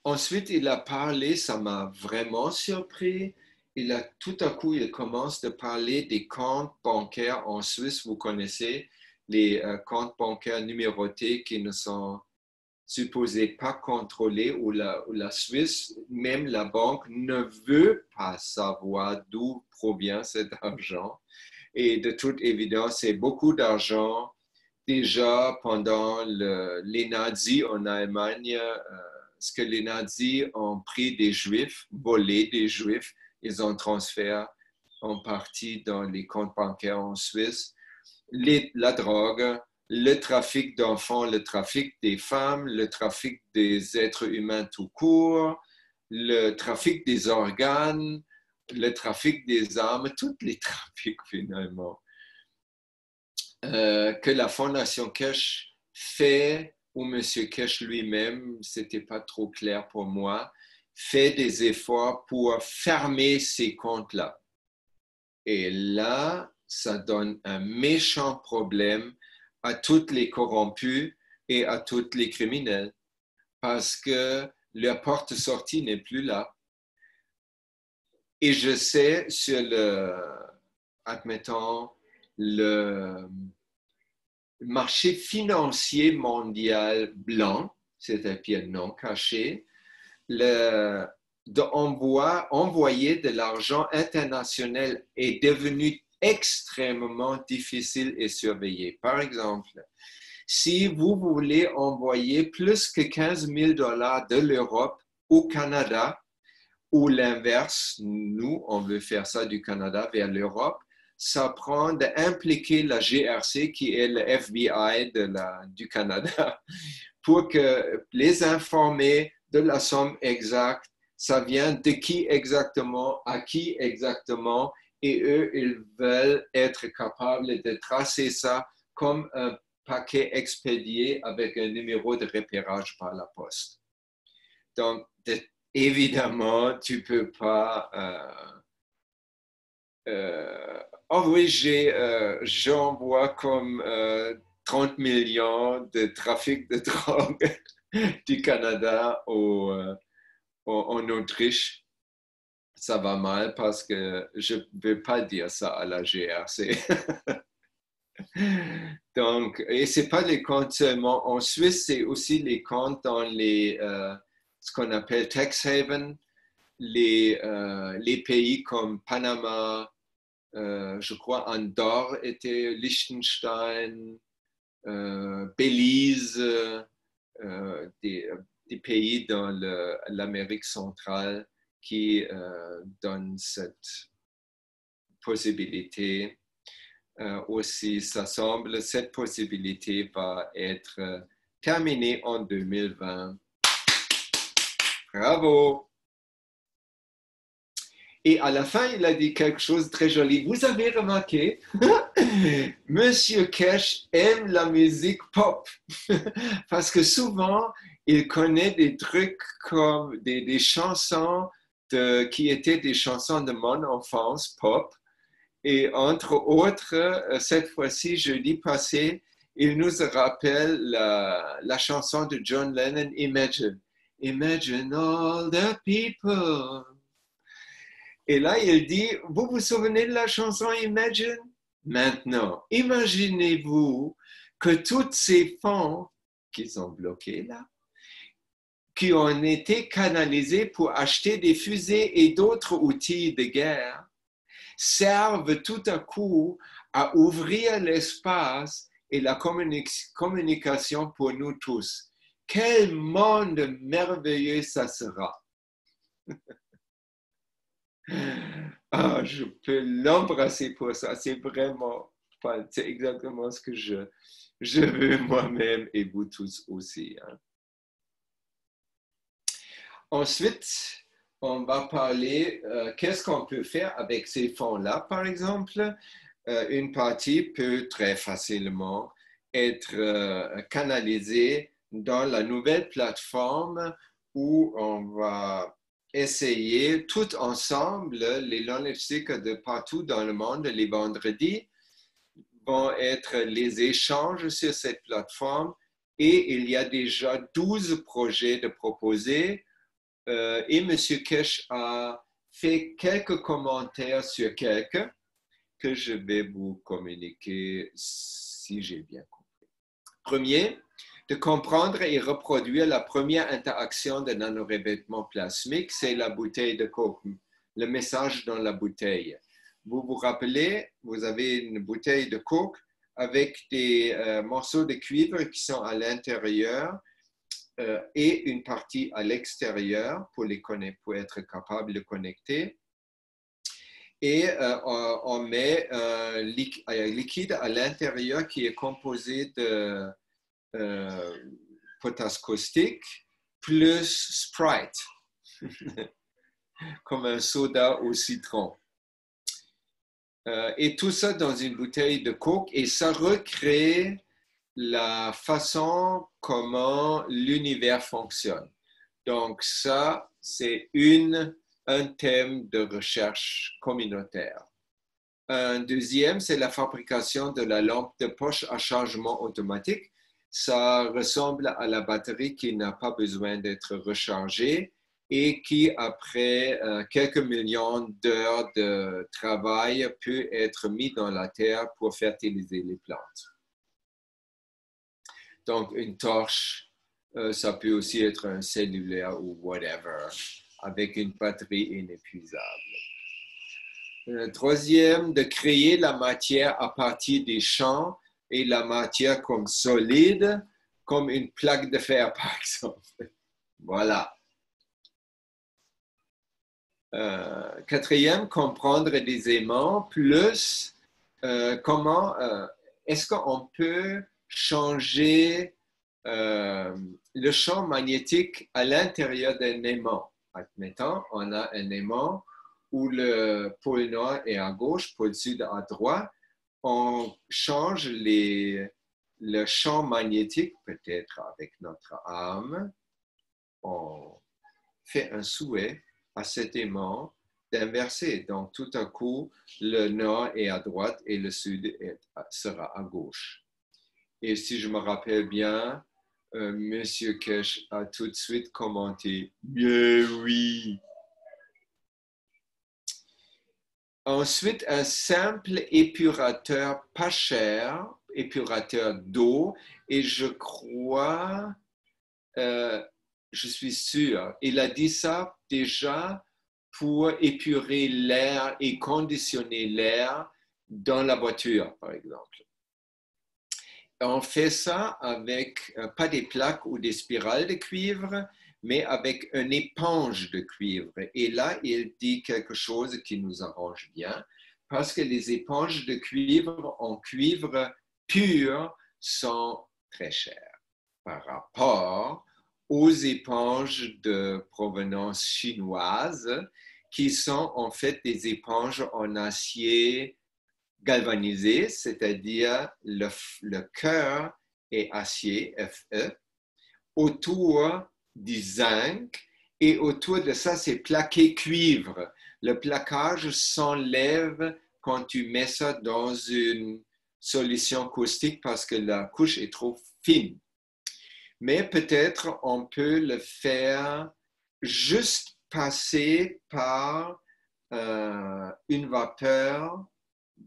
Ensuite, il a parlé, ça m'a vraiment surpris, tout à coup, il commence de parler des comptes bancaires en Suisse. Vous connaissez les comptes bancaires numérotés qui ne sont supposés pas contrôlés, où la Suisse, même la banque, ne veut pas savoir d'où provient cet argent. Et de toute évidence, c'est beaucoup d'argent. Déjà, pendant les nazis en Allemagne, ce que les nazis ont pris des Juifs, volé des Juifs, ils ont transféré en partie dans les comptes bancaires en Suisse. La drogue, le trafic d'enfants, le trafic des femmes, le trafic des êtres humains tout court, le trafic des organes, le trafic des armes, tous les trafics finalement. Que la Fondation Keshe fait, ou M. Keshe lui-même, c'était pas trop clair pour moi, fait des efforts pour fermer ces comptes-là. Et là, ça donne un méchant problème à tous les corrompus et à tous les criminels, parce que la porte-sortie n'est plus là. Et je sais, sur admettons, le marché financier mondial blanc, c'est-à-dire non caché, envoyer de l'argent international est devenu extrêmement difficile et surveillé. Par exemple, si vous voulez envoyer plus que 15 000 $ de l'Europe au Canada, ou l'inverse, nous, on veut faire ça du Canada vers l'Europe, ça prend d'impliquer la GRC, qui est le FBI du Canada, pour que les informer de la somme exacte, ça vient de qui exactement, à qui exactement, et eux, ils veulent être capables de tracer ça comme un paquet expédié avec un numéro de repérage par la poste. Donc, évidemment, tu ne peux pas... oh oui, j'envoie comme 30 millions de trafic de drogue du Canada en Autriche. Ça va mal parce que je ne veux pas dire ça à la GRC. Donc, et ce n'est pas les comptes seulement en Suisse, c'est aussi les comptes dans ce qu'on appelle tax haven, les pays comme Panama, je crois Andorre était Liechtenstein, Belize, des pays dans l'Amérique centrale qui donnent cette possibilité. Aussi, ça semble, cette possibilité va être terminée en 2020. Bravo! Et à la fin, il a dit quelque chose de très joli. Vous avez remarqué, Monsieur Keshe aime la musique pop parce que souvent, il connaît des trucs comme des chansons qui étaient des chansons de mon enfance pop. Et entre autres, cette fois-ci, jeudi passé, il nous rappelle la chanson de John Lennon, Imagine. Imagine all the people. Et là, il dit, vous vous souvenez de la chanson Imagine? Maintenant, imaginez-vous que tous ces fonds qui sont bloqués là, qui ont été canalisés pour acheter des fusées et d'autres outils de guerre, servent tout à coup à ouvrir l'espace et la communication pour nous tous. Quel monde merveilleux ça sera! Ah, je peux l'embrasser pour ça. C'est vraiment, c'est exactement ce que je veux moi-même et vous tous aussi. Hein. Ensuite, on va parler qu'est-ce qu'on peut faire avec ces fonds-là, par exemple. Une partie peut très facilement être canalisée dans la nouvelle plateforme où on va essayer tout ensemble, les non-éthiques de partout dans le monde, les vendredis, vont être les échanges sur cette plateforme et il y a déjà 12 projets de proposer et M. Kesh a fait quelques commentaires sur quelques que je vais vous communiquer si j'ai bien compris. Premier, de comprendre et reproduire la première interaction de nanorevêtement plasmique, c'est la bouteille de Coke, le message dans la bouteille. Vous vous rappelez, vous avez une bouteille de Coke avec des morceaux de cuivre qui sont à l'intérieur et une partie à l'extérieur pour être capable de connecter. Et on met un liquide à l'intérieur qui est composé de potasse caustique plus Sprite, comme un soda au citron. Et tout ça dans une bouteille de Coke et ça recrée la façon comment l'univers fonctionne. Donc ça, c'est un thème de recherche communautaire. Un deuxième, c'est la fabrication de la lampe de poche à chargement automatique. Ça ressemble à la batterie qui n'a pas besoin d'être rechargée et qui, après quelques millions d'heures de travail, peut être mis dans la terre pour fertiliser les plantes. Donc, une torche, ça peut aussi être un cellulaire ou whatever, avec une batterie inépuisable. Troisième, de créer la matière à partir des champs et la matière comme solide, comme une plaque de fer, par exemple. Voilà. Quatrième, comprendre des aimants, plus comment est-ce qu'on peut changer le champ magnétique à l'intérieur d'un aimant. Admettons, on a un aimant où le pôle nord est à gauche, pôle sud à droite. On change le champ magnétique, peut-être avec notre âme. On fait un souhait à cet aimant d'inverser. Donc, tout à coup, le nord est à droite et le sud sera à gauche. Et si je me rappelle bien, Monsieur Kesh a tout de suite commenté « Bien oui ». Ensuite, un simple épurateur pas cher, épurateur d'eau, et je crois, je suis sûr, il a dit ça déjà pour épurer l'air et conditionner l'air dans la voiture, par exemple. On fait ça avec, pas des plaques ou des spirales de cuivre, mais avec une éponge de cuivre. Et là, il dit quelque chose qui nous arrange bien, parce que les éponges de cuivre en cuivre pur sont très chères par rapport aux éponges de provenance chinoise, qui sont en fait des éponges en acier galvanisé, c'est-à-dire le cœur est acier, Fe, autour du zinc, et autour de ça, c'est plaqué cuivre. Le plaquage s'enlève quand tu mets ça dans une solution caustique parce que la couche est trop fine. Mais peut-être on peut le faire juste passer par une vapeur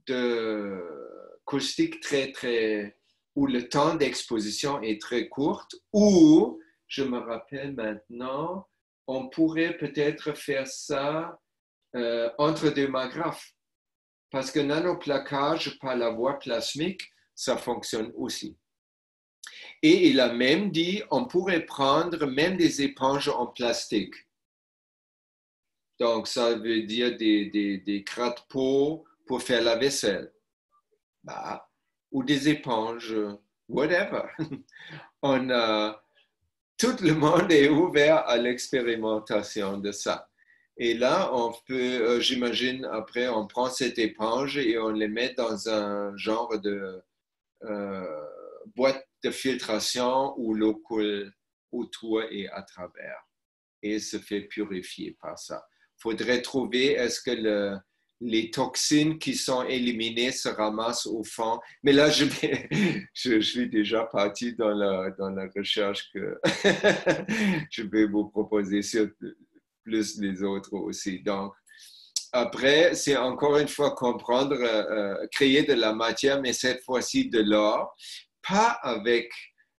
de caustique où le temps d'exposition est très court, ou, je me rappelle maintenant, on pourrait peut-être faire ça entre deux magraphes. parce que nanoplaquage par la voie plasmique, ça fonctionne aussi. Et il a même dit, on pourrait prendre même des éponges en plastique. Donc, ça veut dire des gratte-peau pour faire la vaisselle. Bah, ou des éponges, whatever. Tout le monde est ouvert à l'expérimentation de ça. Et là, on peut, j'imagine, après, on prend cette éponge et on les met dans un genre de boîte de filtration où l'eau coule autour et à travers et se fait purifier par ça. Il faudrait trouver, est-ce que les toxines qui sont éliminées se ramassent au fond. Mais là, je suis déjà parti dans la recherche que je vais vous proposer sur plus les autres aussi. Donc, après, c'est encore une fois comprendre, créer de la matière, mais cette fois-ci de l'or, pas avec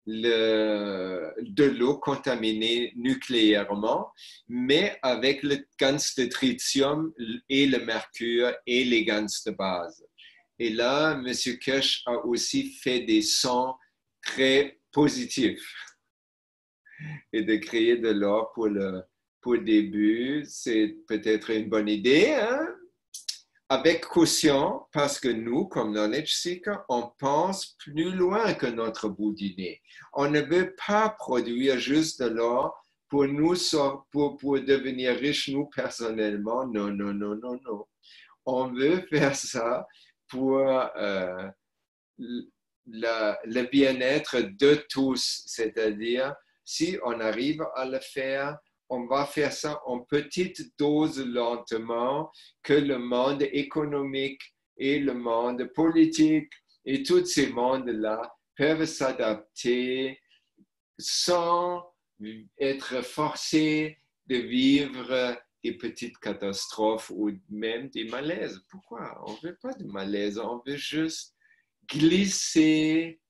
de l'eau contaminée nucléairement, mais avec le GANS de tritium et le mercure et les GANS de base. Et là, M. Kirsch a aussi fait des sons très positifs. Et de créer de l'or pour le début, c'est peut-être une bonne idée, hein? Avec caution, parce que nous, comme Knowledge Seeker, on pense plus loin que notre bout du nez. On ne veut pas produire juste de l'or pour devenir riches, nous, personnellement. Non, non, non, non, non. On veut faire ça pour le bien-être de tous, c'est-à-dire, si on arrive à le faire, on va faire ça en petite dose lentement, que le monde économique et le monde politique et tous ces mondes-là peuvent s'adapter sans être forcés de vivre des petites catastrophes ou même des malaises. Pourquoi? On ne veut pas de malaise, on veut juste glisser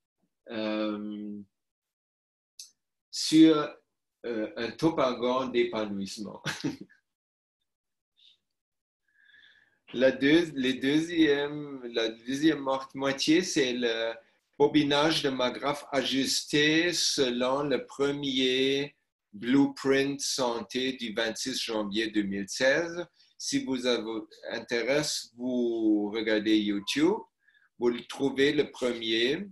sur un toboggan d'épanouissement. La deuxième moitié, c'est le bobinage de m'agrafe ajusté selon le premier blueprint santé du 26 janvier 2016. Si vous avez intérêt, vous regardez YouTube, vous trouvez le premier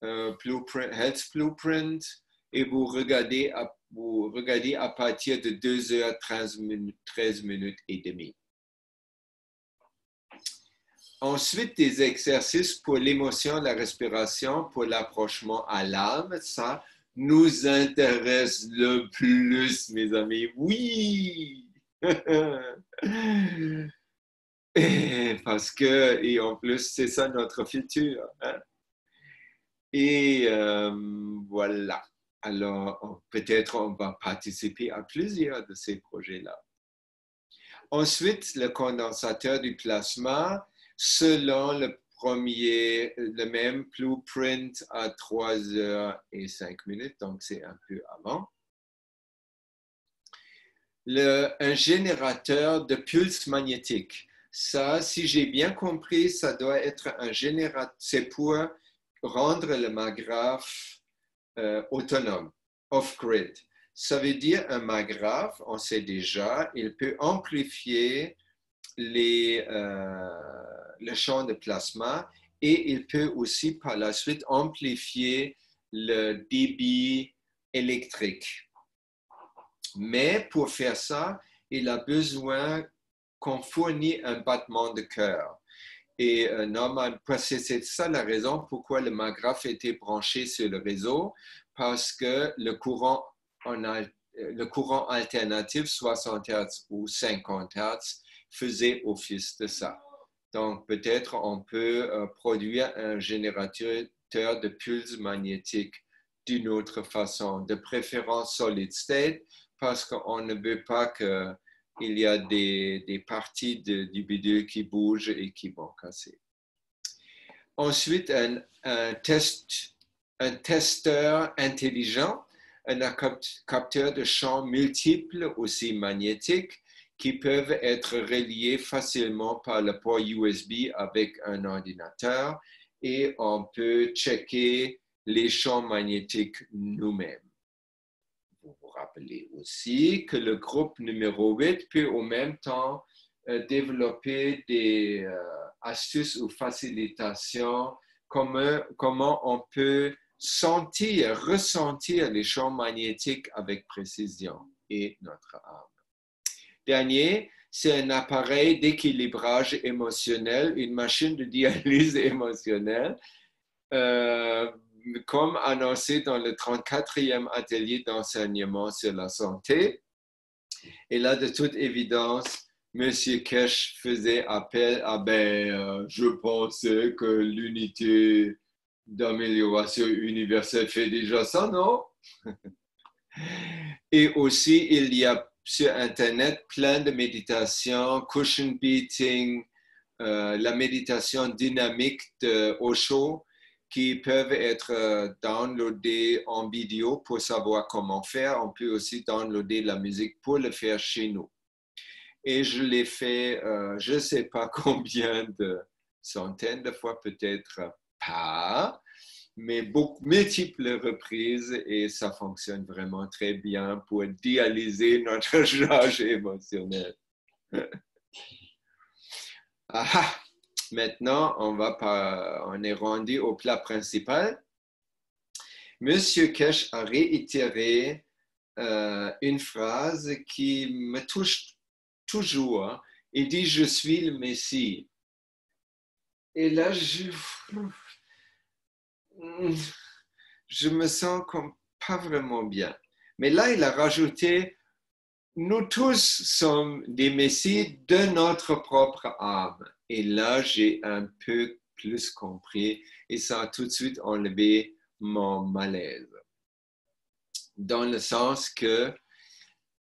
Health Blueprint et vous regardez à partir de 2h13 minutes et demie. Ensuite, des exercices pour l'émotion, la respiration, pour l'approchement à l'âme. Ça nous intéresse le plus, mes amis. Oui! Parce que, et en plus, c'est ça notre futur. Hein? Et voilà. Alors, peut-être on va participer à plusieurs de ces projets-là. Ensuite, le condensateur du plasma, selon le même blueprint à 3h05, donc c'est un peu avant. Un générateur de pulse magnétique. Ça, si j'ai bien compris, ça doit être un générateur, c'est pour rendre le magrafe autonome, off-grid. Ça veut dire un magrafe, on sait déjà, il peut amplifier le champ de plasma et il peut aussi par la suite amplifier le débit électrique. Mais pour faire ça, il a besoin qu'on fournisse un battement de cœur. Et normalement, c'est ça la raison pourquoi le magrafe était branché sur le réseau, parce que le courant alternatif 60 Hz ou 50 Hz faisait office de ça. Donc, peut-être on peut produire un générateur de pulse magnétique d'une autre façon, de préférence solid state, parce qu'on ne veut pas qu'il y a des parties du bidule qui bougent et qui vont casser. Ensuite, un testeur intelligent, un capteur de champs multiples, aussi magnétiques, qui peuvent être reliés facilement par le port USB avec un ordinateur et on peut checker les champs magnétiques nous-mêmes. Vous vous rappelez aussi que le groupe numéro 8 peut en même temps développer des astuces ou facilitations, comment on peut ressentir les champs magnétiques avec précision et notre âme. Dernier, c'est un appareil d'équilibrage émotionnel, une machine de dialyse émotionnelle, comme annoncé dans le 34e atelier d'enseignement sur la santé. Et là, de toute évidence, M. Kesh faisait appel à, je pensais que l'unité d'amélioration universelle fait déjà ça, non? Et aussi, il y a sur Internet plein de méditations, cushion beating, la méditation dynamique de Osho, qui peuvent être downloadées en vidéo pour savoir comment faire. On peut aussi downloader la musique pour le faire chez nous. Et je l'ai fait, je ne sais pas combien de centaines de fois, peut-être pas, mais multiples reprises et ça fonctionne vraiment très bien pour dialyser notre charge émotionnelle. Maintenant, on est rendu au plat principal. Monsieur Kesh a réitéré une phrase qui me touche toujours. Il dit « Je suis le Messie ». Et là, je me sens comme pas vraiment bien. Mais là, il a rajouté « Nous tous sommes des Messies de notre propre âme ». Et là, j'ai un peu plus compris et ça a tout de suite enlevé mon malaise. Dans le sens que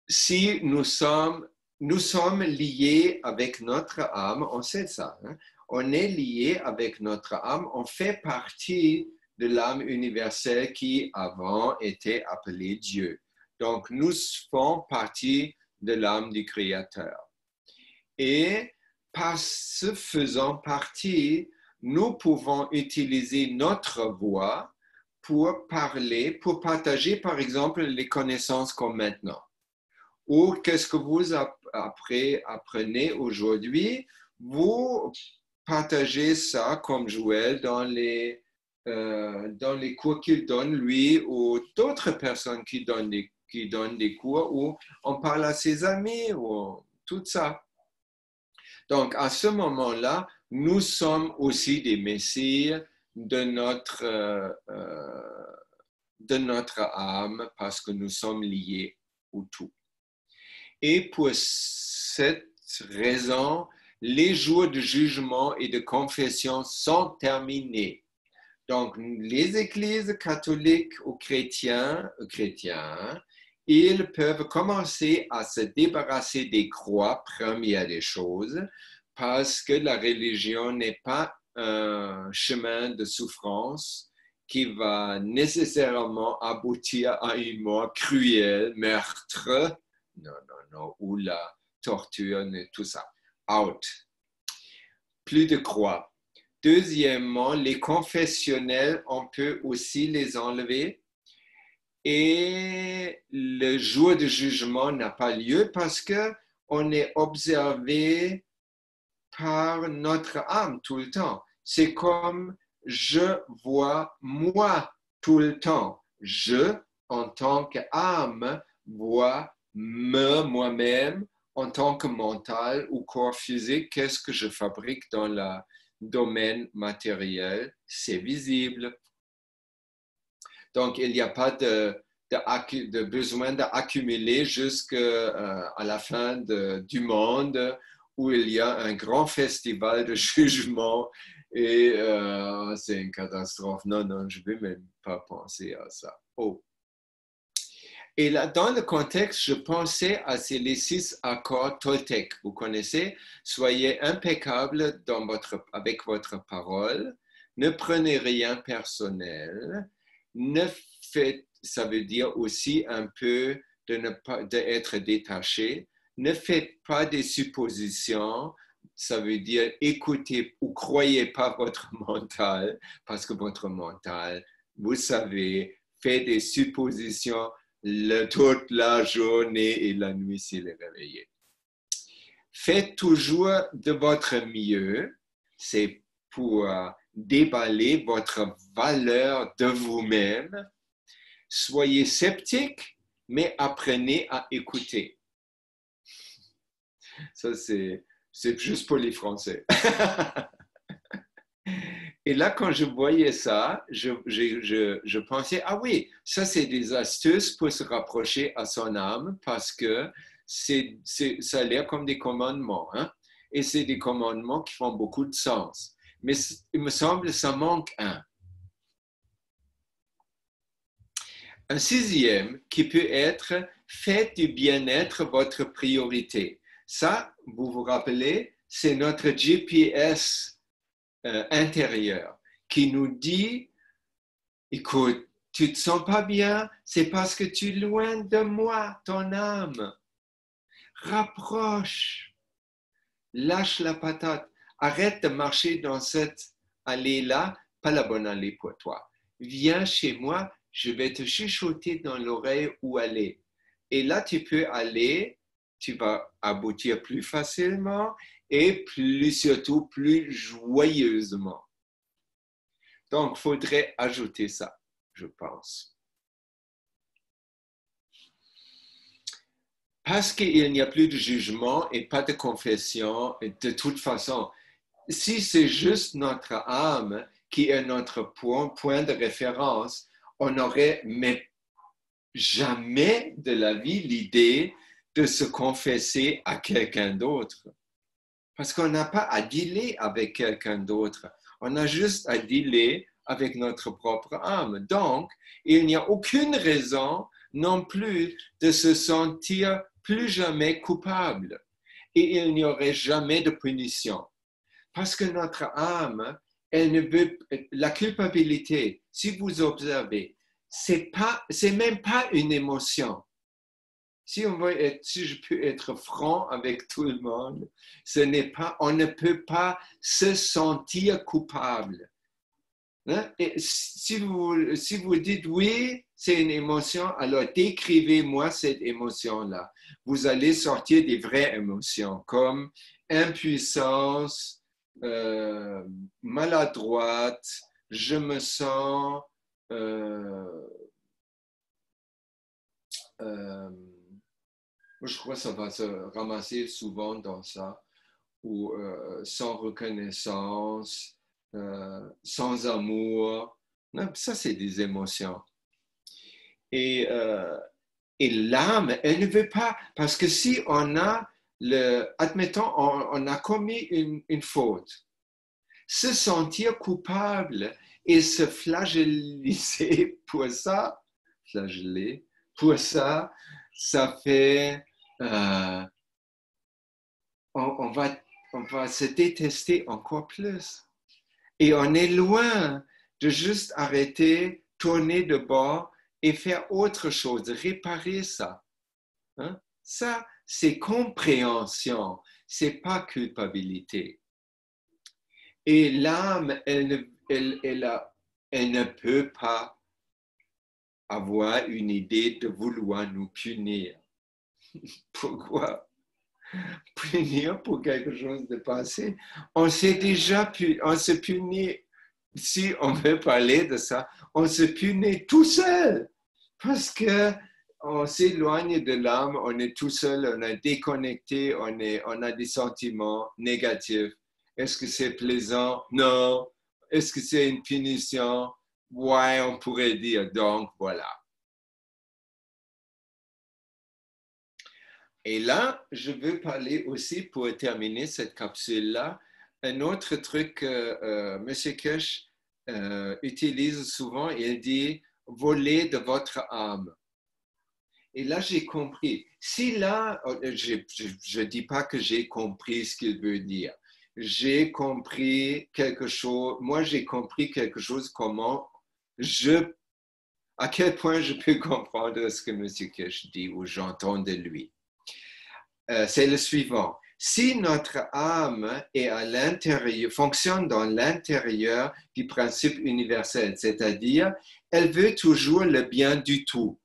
si nous sommes liés avec notre âme, on sait ça, hein? On est lié avec notre âme, on fait partie de l'âme universelle qui avant était appelée Dieu. Donc, nous faisons partie de l'âme du Créateur. Et par ce faisant partie, nous pouvons utiliser notre voix pour parler, pour partager, par exemple, les connaissances comme maintenant. Ou qu'est-ce que vous apprenez aujourd'hui? Vous partagez ça comme Joël dans les cours qu'il donne, lui, ou d'autres personnes qui donnent des cours, ou on parle à ses amis, ou tout ça. Donc, à ce moment-là, nous sommes aussi des messies de notre âme parce que nous sommes liés au tout. Et pour cette raison, les jours de jugement et de confession sont terminés. Donc, les églises catholiques ou chrétiens, ils peuvent commencer à se débarrasser des croix, première des choses, parce que la religion n'est pas un chemin de souffrance qui va nécessairement aboutir à une mort cruelle, meurtre, ou la torture, tout ça. Out. Plus de croix. Deuxièmement, les confessionnels, on peut aussi les enlever. Et le jour de jugement n'a pas lieu parce qu'on est observé par notre âme tout le temps. C'est comme je vois moi tout le temps. Je, en tant qu'âme, vois moi-même en tant que mental ou corps physique. Qu'est-ce que je fabrique dans le domaine matériel? C'est visible. Donc, il n'y a pas de besoin d'accumuler jusqu'à la fin du monde où il y a un grand festival de jugement et c'est une catastrophe. Non, je ne vais même pas penser à ça. Oh. Et là, dans le contexte, je pensais à les 6 accords Toltec. Vous connaissez? Soyez impeccable avec votre parole. Ne prenez rien personnel. Ça veut dire aussi un peu d'être détaché. ne faites pas des suppositions. Ça veut dire écoutez ou croyez pas votre mental, parce que votre mental, vous savez, fait des suppositions toute la journée et la nuit s'il est réveillé. Faites toujours de votre mieux, c'est pour déballer votre valeur de vous-même. Soyez sceptique, mais apprenez à écouter. Ça, c'est juste pour les Français. Et là, quand je voyais ça, je pensais, ah oui, ça, c'est des astuces pour se rapprocher à son âme parce que ça a l'air comme des commandements. Hein? Et c'est des commandements qui font beaucoup de sens. Mais il me semble que ça manque un. Un sixième qui peut être, faites du bien-être votre priorité. Ça, vous vous rappelez, c'est notre GPS intérieur qui nous dit, écoute, tu te sens pas bien, c'est parce que tu es loin de moi, ton âme. Rapproche, lâche la patate, arrête de marcher dans cette allée-là, pas la bonne allée pour toi. Viens chez moi, je vais te chuchoter dans l'oreille où aller. Et là, tu peux aller, tu vas aboutir plus facilement et surtout plus joyeusement. Donc, il faudrait ajouter ça, je pense. Parce qu'il n'y a plus de jugement et pas de confession, et de toute façon, si c'est juste notre âme qui est notre point de référence, on n'aurait jamais de la vie l'idée de se confesser à quelqu'un d'autre. Parce qu'on n'a pas à dealer avec quelqu'un d'autre. On a juste à dealer avec notre propre âme. Donc, il n'y a aucune raison non plus de se sentir plus jamais coupable. Et il n'y aurait jamais de punition. Parce que notre âme, elle ne veut, la culpabilité, si vous observez, c'est même pas une émotion. Si je peux être franc avec tout le monde, on ne peut pas se sentir coupable. Hein? Et si vous dites oui, c'est une émotion, alors décrivez-moi cette émotion-là. Vous allez sortir des vraies émotions comme impuissance, maladroite, je me sens je crois que ça va se ramasser souvent dans ça, ou sans reconnaissance, sans amour. Non, ça, c'est des émotions. Et l'âme, elle ne veut pas, parce que si on a admettons, on a commis une faute, se sentir coupable et se flagelliser pour ça, ça fait, on va se détester encore plus. Et on est loin de juste arrêter, tourner de bord et faire autre chose, réparer ça. Hein? Ça, c'est compréhension, c'est pas culpabilité. Et l'âme, elle ne peut pas avoir une idée de vouloir nous punir. Pourquoi? Punir pour quelque chose de passé. On se punit, si on veut parler de ça, on se punit tout seul parce que on s'éloigne de l'âme, on est tout seul, on est déconnecté, on a des sentiments négatifs. Est-ce que c'est plaisant? Non. Est-ce que c'est une punition? Ouais, on pourrait dire. Donc, voilà. Et là, je veux parler aussi, pour terminer cette capsule-là, un autre truc que M. Kirsch utilise souvent, il dit « voler de votre âme ». Et là, j'ai compris. Si là, je ne dis pas que j'ai compris ce qu'il veut dire. J'ai compris quelque chose, moi j'ai compris quelque chose à quel point je peux comprendre ce que M. Kirsch dit ou j'entends de lui. c'est le suivant. Si notre âme est à l'intérieur, fonctionne dans l'intérieur du principe universel, c'est-à-dire, elle veut toujours le bien du tout.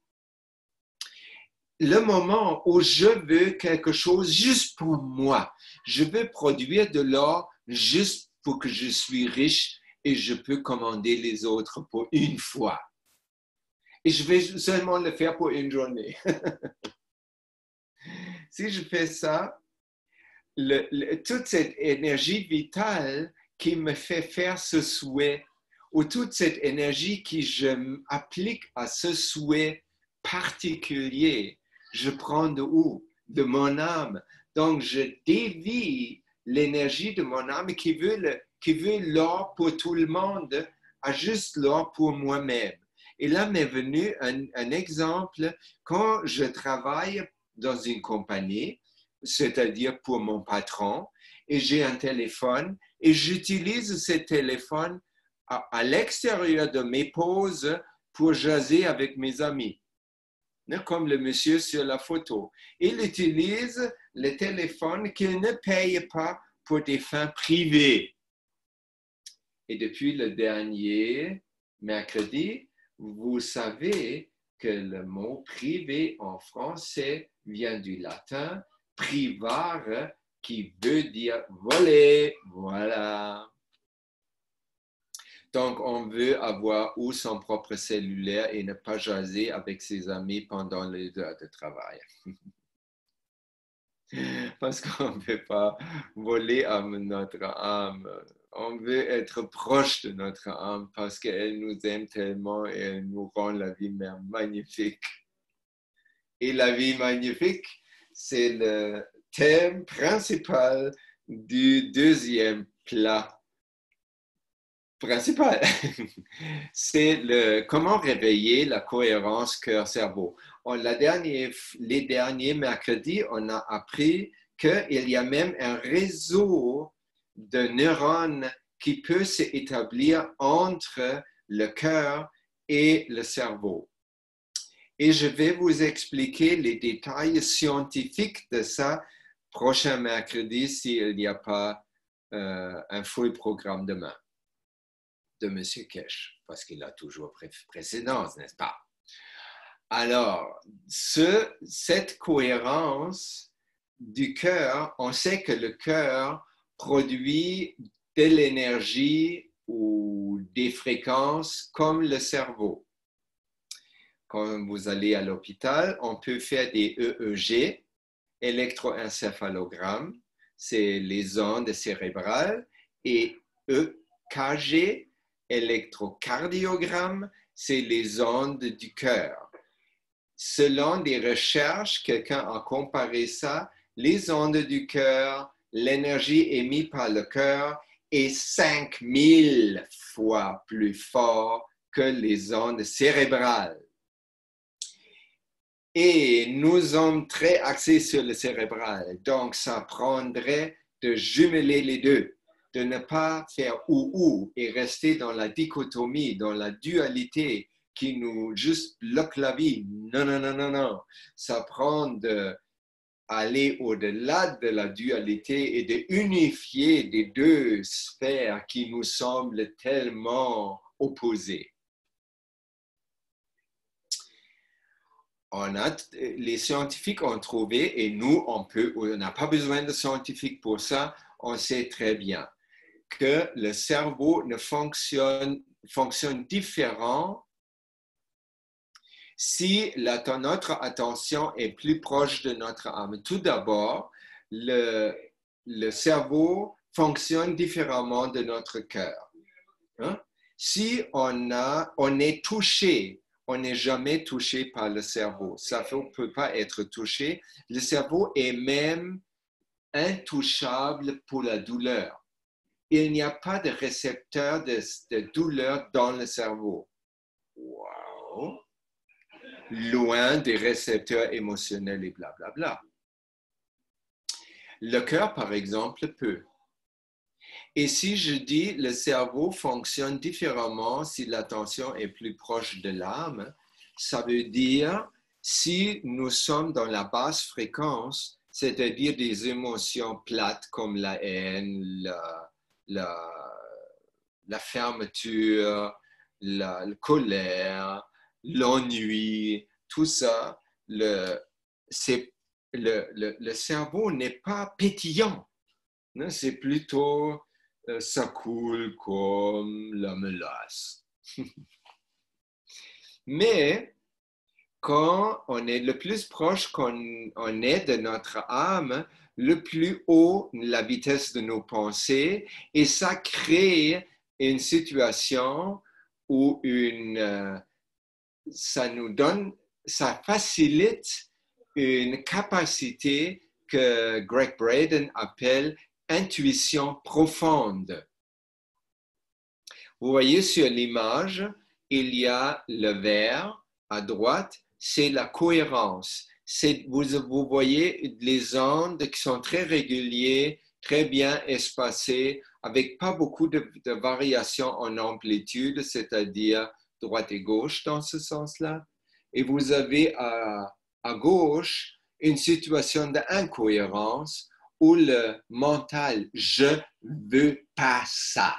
Le moment où je veux quelque chose juste pour moi, je veux produire de l'or juste pour que je suis riche et je peux commander les autres pour une fois. Et je vais seulement le faire pour une journée. Si je fais ça, toute cette énergie vitale qui me fait faire ce souhait, ou toute cette énergie que je applique à ce souhait particulier, je prends de où? De mon âme. Donc, je dévie l'énergie de mon âme qui veut l'or pour tout le monde, à juste l'or pour moi-même. Et là m'est venu un exemple quand je travaille dans une compagnie, c'est-à-dire pour mon patron, et j'ai un téléphone, et j'utilise ce téléphone à l'extérieur de mes pauses pour jaser avec mes amis, comme le monsieur sur la photo. Il utilise le téléphone qu'il ne paye pas pour des fins privées. Et depuis le dernier mercredi, vous savez que le mot privé en français vient du latin privare, qui veut dire voler. Voilà. Donc, on veut avoir où son propre cellulaire et ne pas jaser avec ses amis pendant les heures de travail. Parce qu'on ne veut pas voler à notre âme. On veut être proche de notre âme parce qu'elle nous aime tellement et elle nous rend la vie magnifique. Et la vie magnifique, c'est le thème principal du deuxième plat principal. C'est comment réveiller la cohérence cœur-cerveau. Les derniers mercredis, on a appris qu'il y a même un réseau de neurones qui peut s'établir entre le cœur et le cerveau. Et je vais vous expliquer les détails scientifiques de ça prochain mercredi s'il n'y a pas un full programme demain de M. Kesh, parce qu'il a toujours précédence, n'est-ce pas? Alors, cette cohérence du cœur, on sait que le cœur produit de l'énergie ou des fréquences comme le cerveau. Quand vous allez à l'hôpital, on peut faire des EEG, électroencéphalogramme, c'est les ondes cérébrales, et EKG, électrocardiogramme, c'est les ondes du cœur. Selon des recherches, quelqu'un a comparé ça, les ondes du cœur, l'énergie émise par le cœur est 5000 fois plus fort que les ondes cérébrales. Et nous sommes très axés sur le cérébral, donc ça prendrait de jumeler les deux, de ne pas faire ou et rester dans la dichotomie, dans la dualité qui nous juste bloque la vie. Non, non, non, non, non. Ça prend d'aller au-delà de la dualité et de unifier des deux sphères qui nous semblent tellement opposées. Les scientifiques ont trouvé, et nous, on n'a pas besoin de scientifiques pour ça, on sait très bien que le cerveau fonctionne différent si notre attention est plus proche de notre âme. Tout d'abord, le cerveau fonctionne différemment de notre cœur. Hein? Si on est touché, on n'est jamais touché par le cerveau. Ça ne peut pas être touché. Le cerveau est même intouchable pour la douleur. Il n'y a pas de récepteur de douleur dans le cerveau. Wow! Loin des récepteurs émotionnels et blablabla. Le cœur, par exemple, peut. Et si je dis le cerveau fonctionne différemment si l'attention est plus proche de l'âme, ça veut dire si nous sommes dans la basse fréquence, c'est-à-dire des émotions plates comme la haine, la, la fermeture, la colère, l'ennui, tout ça, le cerveau n'est pas pétillant. C'est plutôt, ça coule comme la mélasse. Mais quand on est le plus proche qu'on est de notre âme, le plus haut la vitesse de nos pensées, et ça crée une situation où ça facilite une capacité que Gregg Braden appelle intuition profonde. Vous voyez sur l'image, il y a le vert à droite, c'est la cohérence. Vous voyez les ondes qui sont très régulières, très bien espacées, avec pas beaucoup de variations en amplitude, c'est-à-dire droite et gauche dans ce sens-là. Et vous avez à gauche une situation d'incohérence où le mental « je veux pas ça »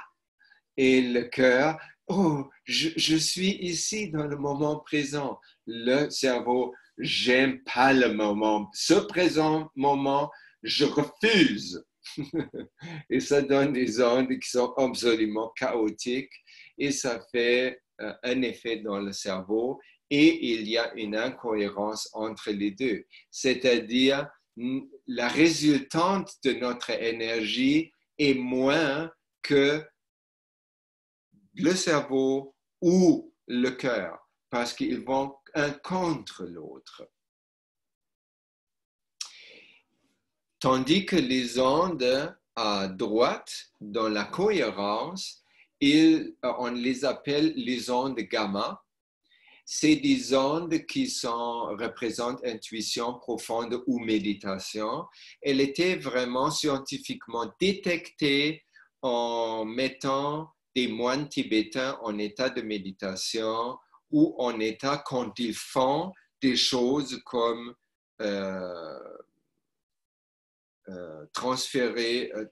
et le cœur « oh, je suis ici dans le moment présent ». Le cerveau « j'aime pas le moment, ce présent moment, je refuse ». Et ça donne des ondes qui sont absolument chaotiques et ça fait un effet dans le cerveau et il y a une incohérence entre les deux. C'est-à-dire, la résultante de notre énergie est moins que le cerveau ou le cœur, parce qu'ils vont un contre l'autre. Tandis que les ondes à droite, dans la cohérence, on les appelle les ondes gamma. C'est des ondes qui représentent intuition profonde ou méditation. Elle était vraiment scientifiquement détectée en mettant des moines tibétains en état de méditation ou en état quand ils font des choses comme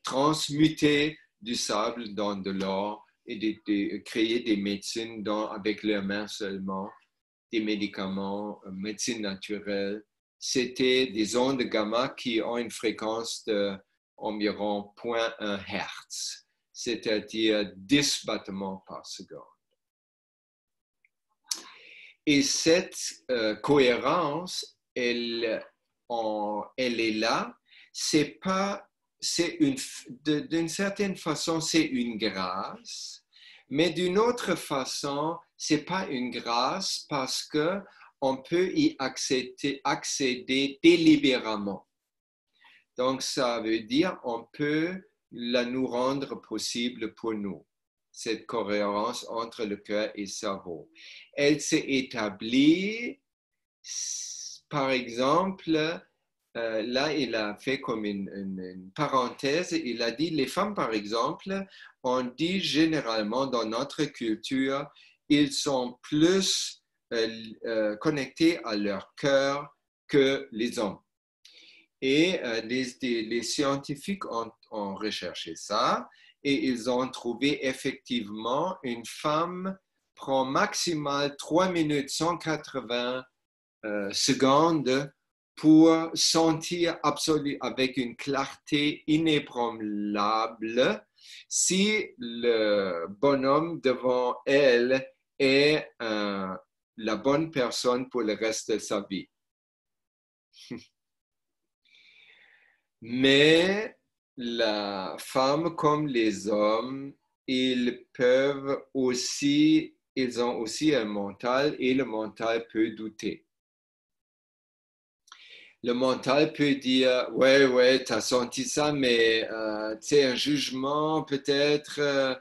transmuter du sable dans de l'or et de créer des médecines avec leurs mains seulement, des médicaments, médecine naturelle. C'était des ondes gamma qui ont une fréquence d'environ 0,1 Hertz, c'est-à-dire 10 battements par seconde. Et cette cohérence, elle est là. D'une certaine façon, c'est une grâce, mais d'une autre façon, c'est pas une grâce parce que on peut y accéder délibérément. Donc, ça veut dire on peut nous rendre possible pour nous, cette cohérence entre le cœur et le cerveau. Elle s'est établie, par exemple, là, il a fait comme une parenthèse. Il a dit, les femmes, par exemple, on dit généralement dans notre culture, ils sont plus connectés à leur cœur que les hommes. Et les scientifiques ont recherché ça et ils ont trouvé effectivement une femme prend maximal 3 minutes 180 secondes pour sentir avec une clarté inébranlable si le bonhomme devant elle est la bonne personne pour le reste de sa vie. Mais la femme comme les hommes, ils ont aussi un mental et le mental peut douter. Le mental peut dire, ouais, tu as senti ça, mais c'est un jugement, peut-être,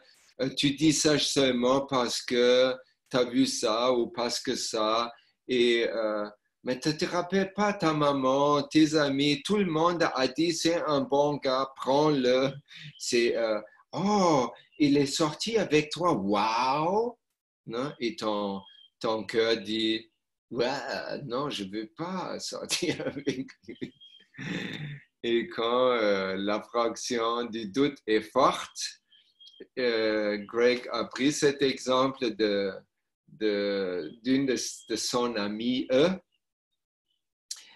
tu dis ça seulement parce que tu as vu ça ou parce que ça, mais tu ne te rappelles pas ta maman, tes amis, tout le monde a dit, c'est un bon gars, prends-le. C'est, oh, il est sorti avec toi, wow! Non? Et ton cœur dit, ouais, non, je ne veux pas sortir avec lui. Et quand la fraction du doute est forte, Greg a pris cet exemple d'une de son amie,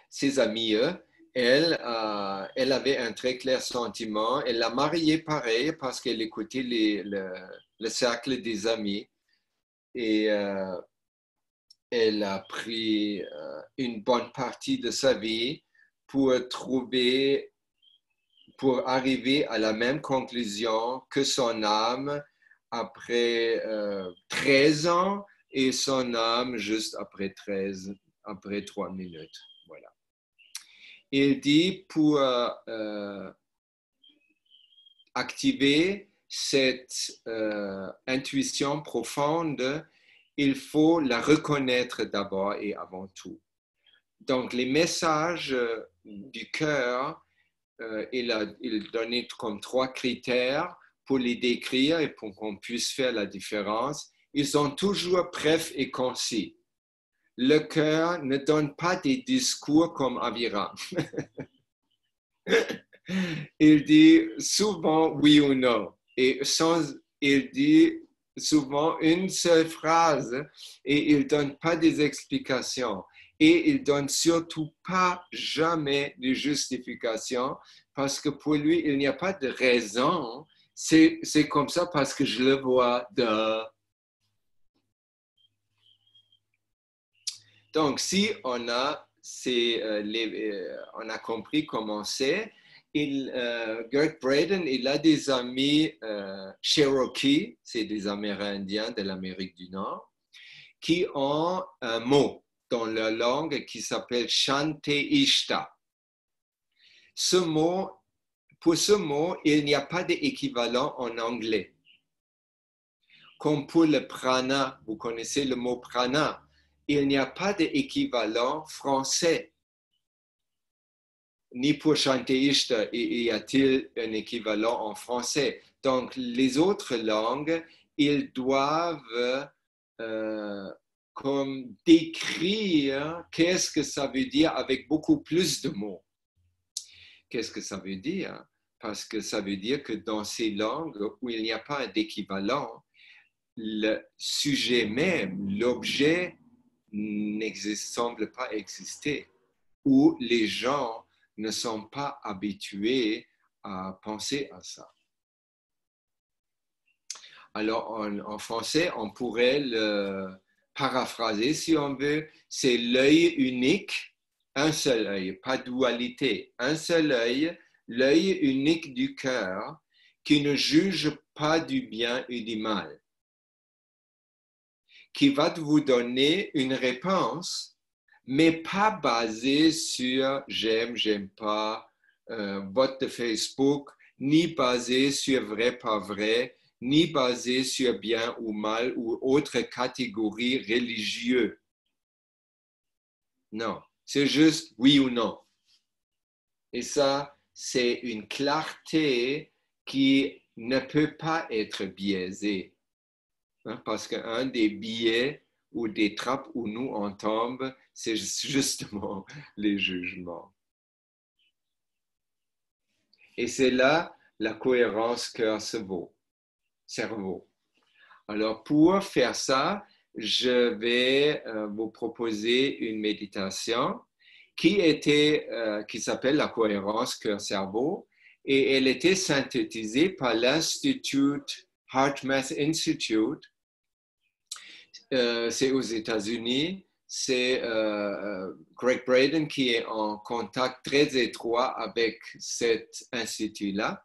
ses amies, elle avait un très clair sentiment. Elle l'a mariée pareil parce qu'elle écoutait le cercle des amis. Et elle a pris une bonne partie de sa vie pour arriver à la même conclusion que son âme après 13 ans et son âme juste après 3 minutes. Voilà. Il dit pour activer cette intuition profonde, il faut la reconnaître d'abord et avant tout. Donc, les messages du cœur, il donnait comme 3 critères pour les décrire et pour qu'on puisse faire la différence. Ils sont toujours brefs et concis. Le cœur ne donne pas des discours comme Aviram. Il dit souvent oui ou non. Et il dit souvent une seule phrase et il ne donne pas des explications. Et il ne donne surtout pas jamais de justification parce que pour lui, il n'y a pas de raison. C'est comme ça parce que je le vois. Donc, si on a compris comment c'est, Gert Braden, il a des amis Cherokee, c'est des Amérindiens de l'Amérique du Nord, qui ont un mot dans leur langue qui s'appelle Shanteishta. Pour ce mot, il n'y a pas d'équivalent en anglais. Comme pour le prana, vous connaissez le mot prana, il n'y a pas d'équivalent français. Ni pour Shanteishta, y a-t-il un équivalent en français. Donc, les autres langues, ils doivent comme décrire qu'est-ce que ça veut dire avec beaucoup plus de mots. Qu'est-ce que ça veut dire? Parce que ça veut dire que dans ces langues où il n'y a pas d'équivalent, le sujet même, l'objet, semble pas exister, où les gens ne sont pas habitués à penser à ça. Alors, en français, on pourrait le paraphraser, si on veut, c'est l'œil unique, un seul œil, pas dualité, un seul œil, l'œil unique du cœur qui ne juge pas du bien et du mal, qui va vous donner une réponse, mais pas basée sur j'aime, j'aime pas, vote de Facebook, ni basée sur vrai, pas vrai, ni basée sur bien ou mal ou autre catégorie religieuse. Non, c'est juste oui ou non. Et ça, c'est une clarté qui ne peut pas être biaisée. Parce qu'un des biais ou des trappes où nous on tombe, c'est justement les jugements. Et c'est là la cohérence cœur-cerveau. Alors pour faire ça, je vais vous proposer une méditation qui s'appelle la cohérence cœur-cerveau et elle était synthétisée par l'Institute HeartMath Institute. C'est aux États-Unis. C'est Greg Braden qui est en contact très étroit avec cet institut-là.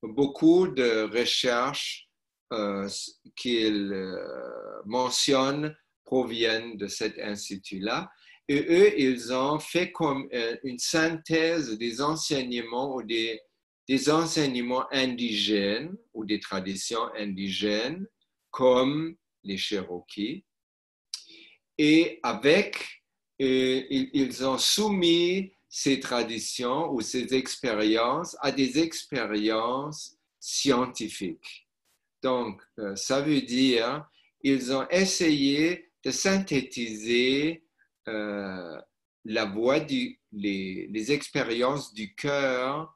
Beaucoup de recherches qu'il mentionne proviennent de cet institut-là. Et eux, ils ont fait comme une synthèse des enseignements ou des enseignements indigènes ou des traditions indigènes comme les Cherokees. Et ils ont soumis ces traditions ou ces expériences à des expériences scientifiques. Donc, ça veut dire ils ont essayé de synthétiser la voix du les expériences du cœur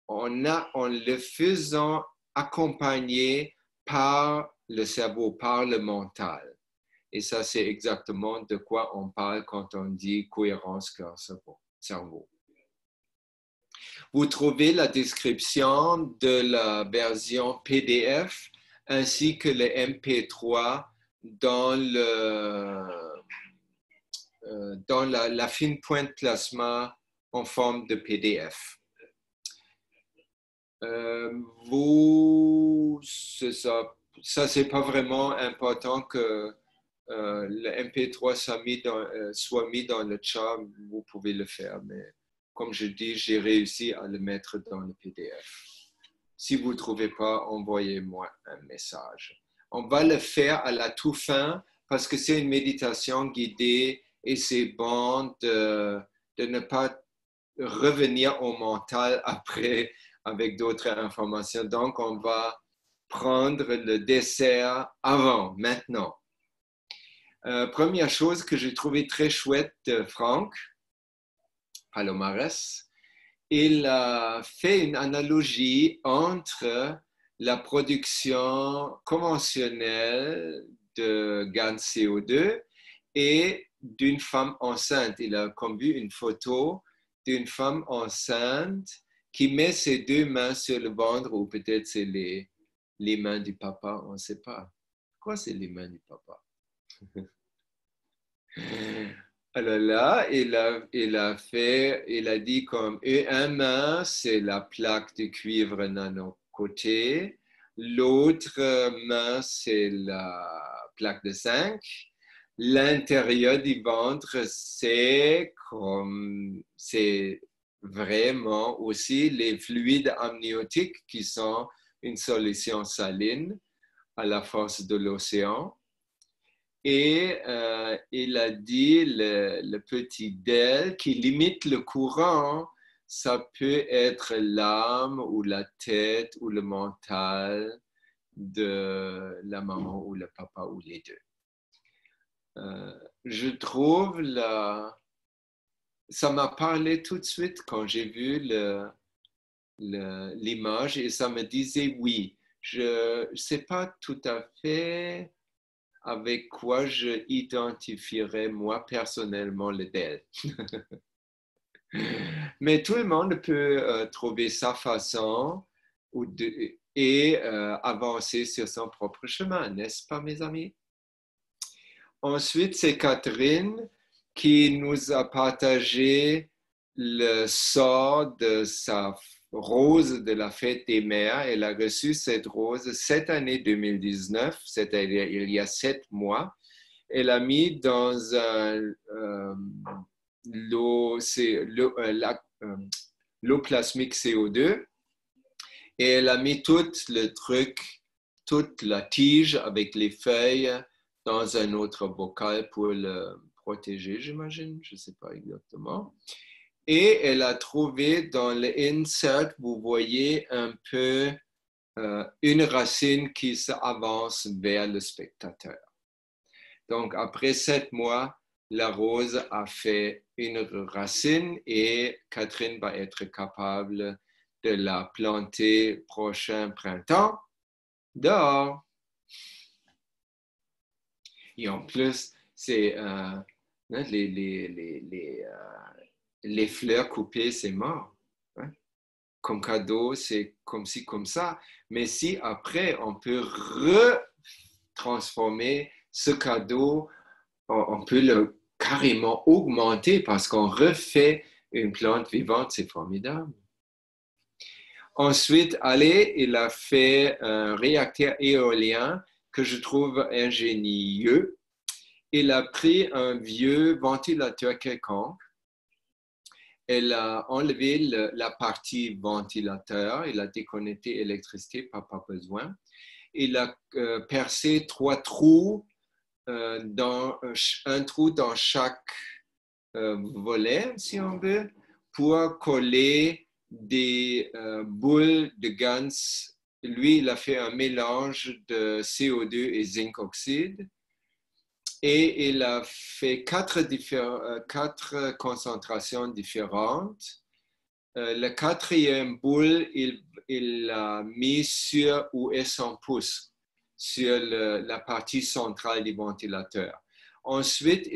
en le faisant accompagner par le cerveau, par le mental. Et ça, c'est exactement de quoi on parle quand on dit cohérence cœur-cerveau. Vous trouvez la description de la version PDF ainsi que le MP3 dans la fine pointe plasma en forme de PDF. Ça c'est pas vraiment important que le MP3 soit mis dans le chat, vous pouvez le faire, mais comme je dis, j'ai réussi à le mettre dans le PDF. Si vous ne trouvez pas, envoyez-moi un message. On va le faire à la toute fin parce que c'est une méditation guidée et c'est bon de ne pas revenir au mental après avec d'autres informations. Donc, on va prendre le dessert maintenant. Première chose que j'ai trouvé très chouette de Franck Palomares, il a fait une analogie entre la production conventionnelle de gaz CO2 et d'une femme enceinte. Il a comme vu une photo d'une femme enceinte qui met ses deux mains sur le ventre, ou peut-être c'est les mains du papa, on ne sait pas. Quoi, c'est les mains du papa? Alors là, il a dit comme une main, c'est la plaque de cuivre nano-côté, l'autre main, c'est la plaque de zinc, l'intérieur du ventre, c'est vraiment aussi les fluides amniotiques qui sont une solution saline à la force de l'océan. Et il a dit le petit DEL qui limite le courant, ça peut être l'âme ou la tête ou le mental de la maman ou le papa ou les deux. Je trouve ça m'a parlé tout de suite quand j'ai vu l'image et ça me disait oui. Je ne sais pas tout à fait avec quoi je identifierais moi personnellement le DEL. Mais tout le monde peut trouver sa façon et avancer sur son propre chemin, n'est-ce pas, mes amis? Ensuite, c'est Catherine qui nous a partagé le sort de sa rose de la fête des mères. Elle a reçu cette rose cette année 2019, c'est-à-dire il y a 7 mois. Elle a mis dans un l'eau plasmique CO2 et elle a mis tout le truc, toute la tige avec les feuilles dans un autre bocal pour le protéger, j'imagine, je ne sais pas exactement. Et elle a trouvé dans l'insert, vous voyez un peu une racine qui s'avance vers le spectateur. Donc, après 7 mois, la rose a fait une racine et Catherine va être capable de la planter prochain printemps dehors. Et en plus, c'est les fleurs coupées, c'est mort. Hein? Comme cadeau, c'est comme ci, comme ça. Mais si après, on peut retransformer ce cadeau, on peut le carrément augmenter parce qu'on refait une plante vivante, c'est formidable. Ensuite, il a fait un réacteur éolien que je trouve ingénieux. Il a pris un vieux ventilateur quelconque. Elle a enlevé la partie ventilateur. Il a déconnecté l'électricité, pas besoin. Il a percé 3 trous, un trou dans chaque volet, si on veut, pour coller des boules de gaz. Lui, il a fait un mélange de CO2 et zinc oxyde. Et il a fait quatre concentrations différentes. La quatrième boule, il l'a mis sur où est son pouce, sur la partie centrale du ventilateur. Ensuite,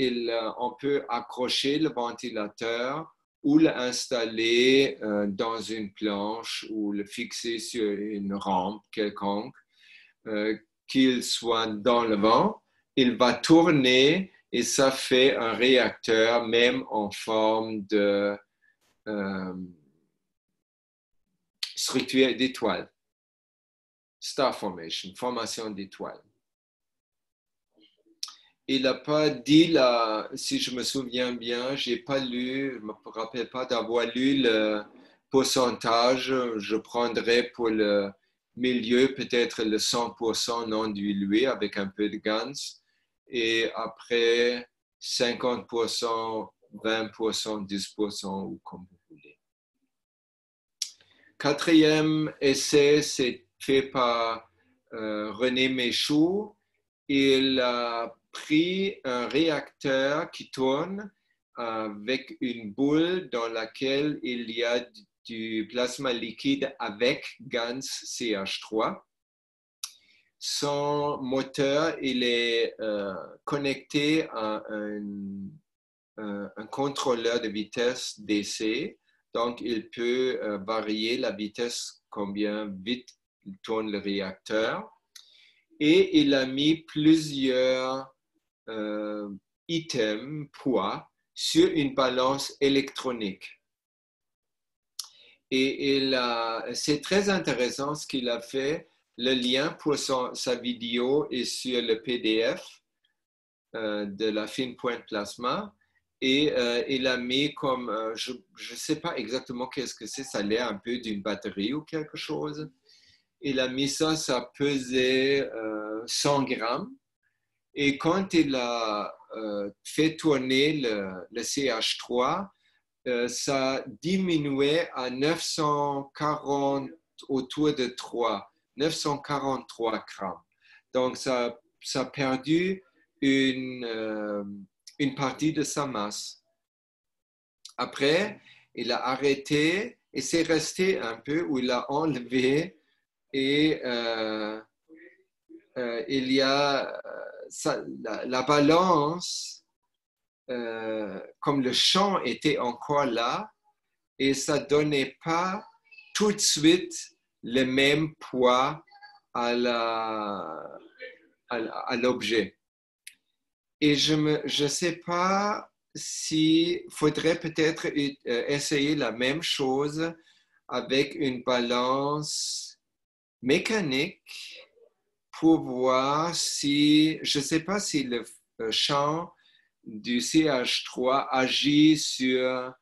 on peut accrocher le ventilateur ou l'installer dans une planche ou le fixer sur une rampe quelconque, qu'il soit dans le vent. Il va tourner et ça fait un réacteur même en forme de structure d'étoile. Star formation, formation d'étoiles. Il n'a pas dit, là, si je me souviens bien, je ne me rappelle pas d'avoir lu le pourcentage. Je prendrais pour le milieu peut-être le 100% non dilué avec un peu de GANS. Et après 50%, 20%, 10% ou comme vous voulez. Quatrième essai, c'est fait par René Méchoux. Il a pris un réacteur qui tourne avec une boule dans laquelle il y a du plasma liquide avec GANS CH3. Son moteur, il est connecté à un contrôleur de vitesse DC. Donc, il peut varier la vitesse, combien vite il tourne le réacteur. Et il a mis plusieurs items, poids, sur une balance électronique. Et c'est très intéressant ce qu'il a fait. Le lien pour sa vidéo est sur le PDF de la fine pointe plasma. Et il a mis comme, je ne sais pas exactement qu'est-ce que c'est, ça a l'air un peu d'une batterie ou quelque chose. Il a mis ça pesait 100 grammes. Et quand il a fait tourner le CH3, ça diminuait à 940, autour de 943 grammes. Donc, ça a perdu une partie de sa masse. Après, il a arrêté et c'est resté un peu où il a enlevé et il y a la balance, comme le champ était encore là, et ça ne donnait pas tout de suite le même poids à l'objet. Et je ne sais pas s'il faudrait peut-être essayer la même chose avec une balance mécanique pour voir si, je ne sais pas si le champ du CH3 agit sur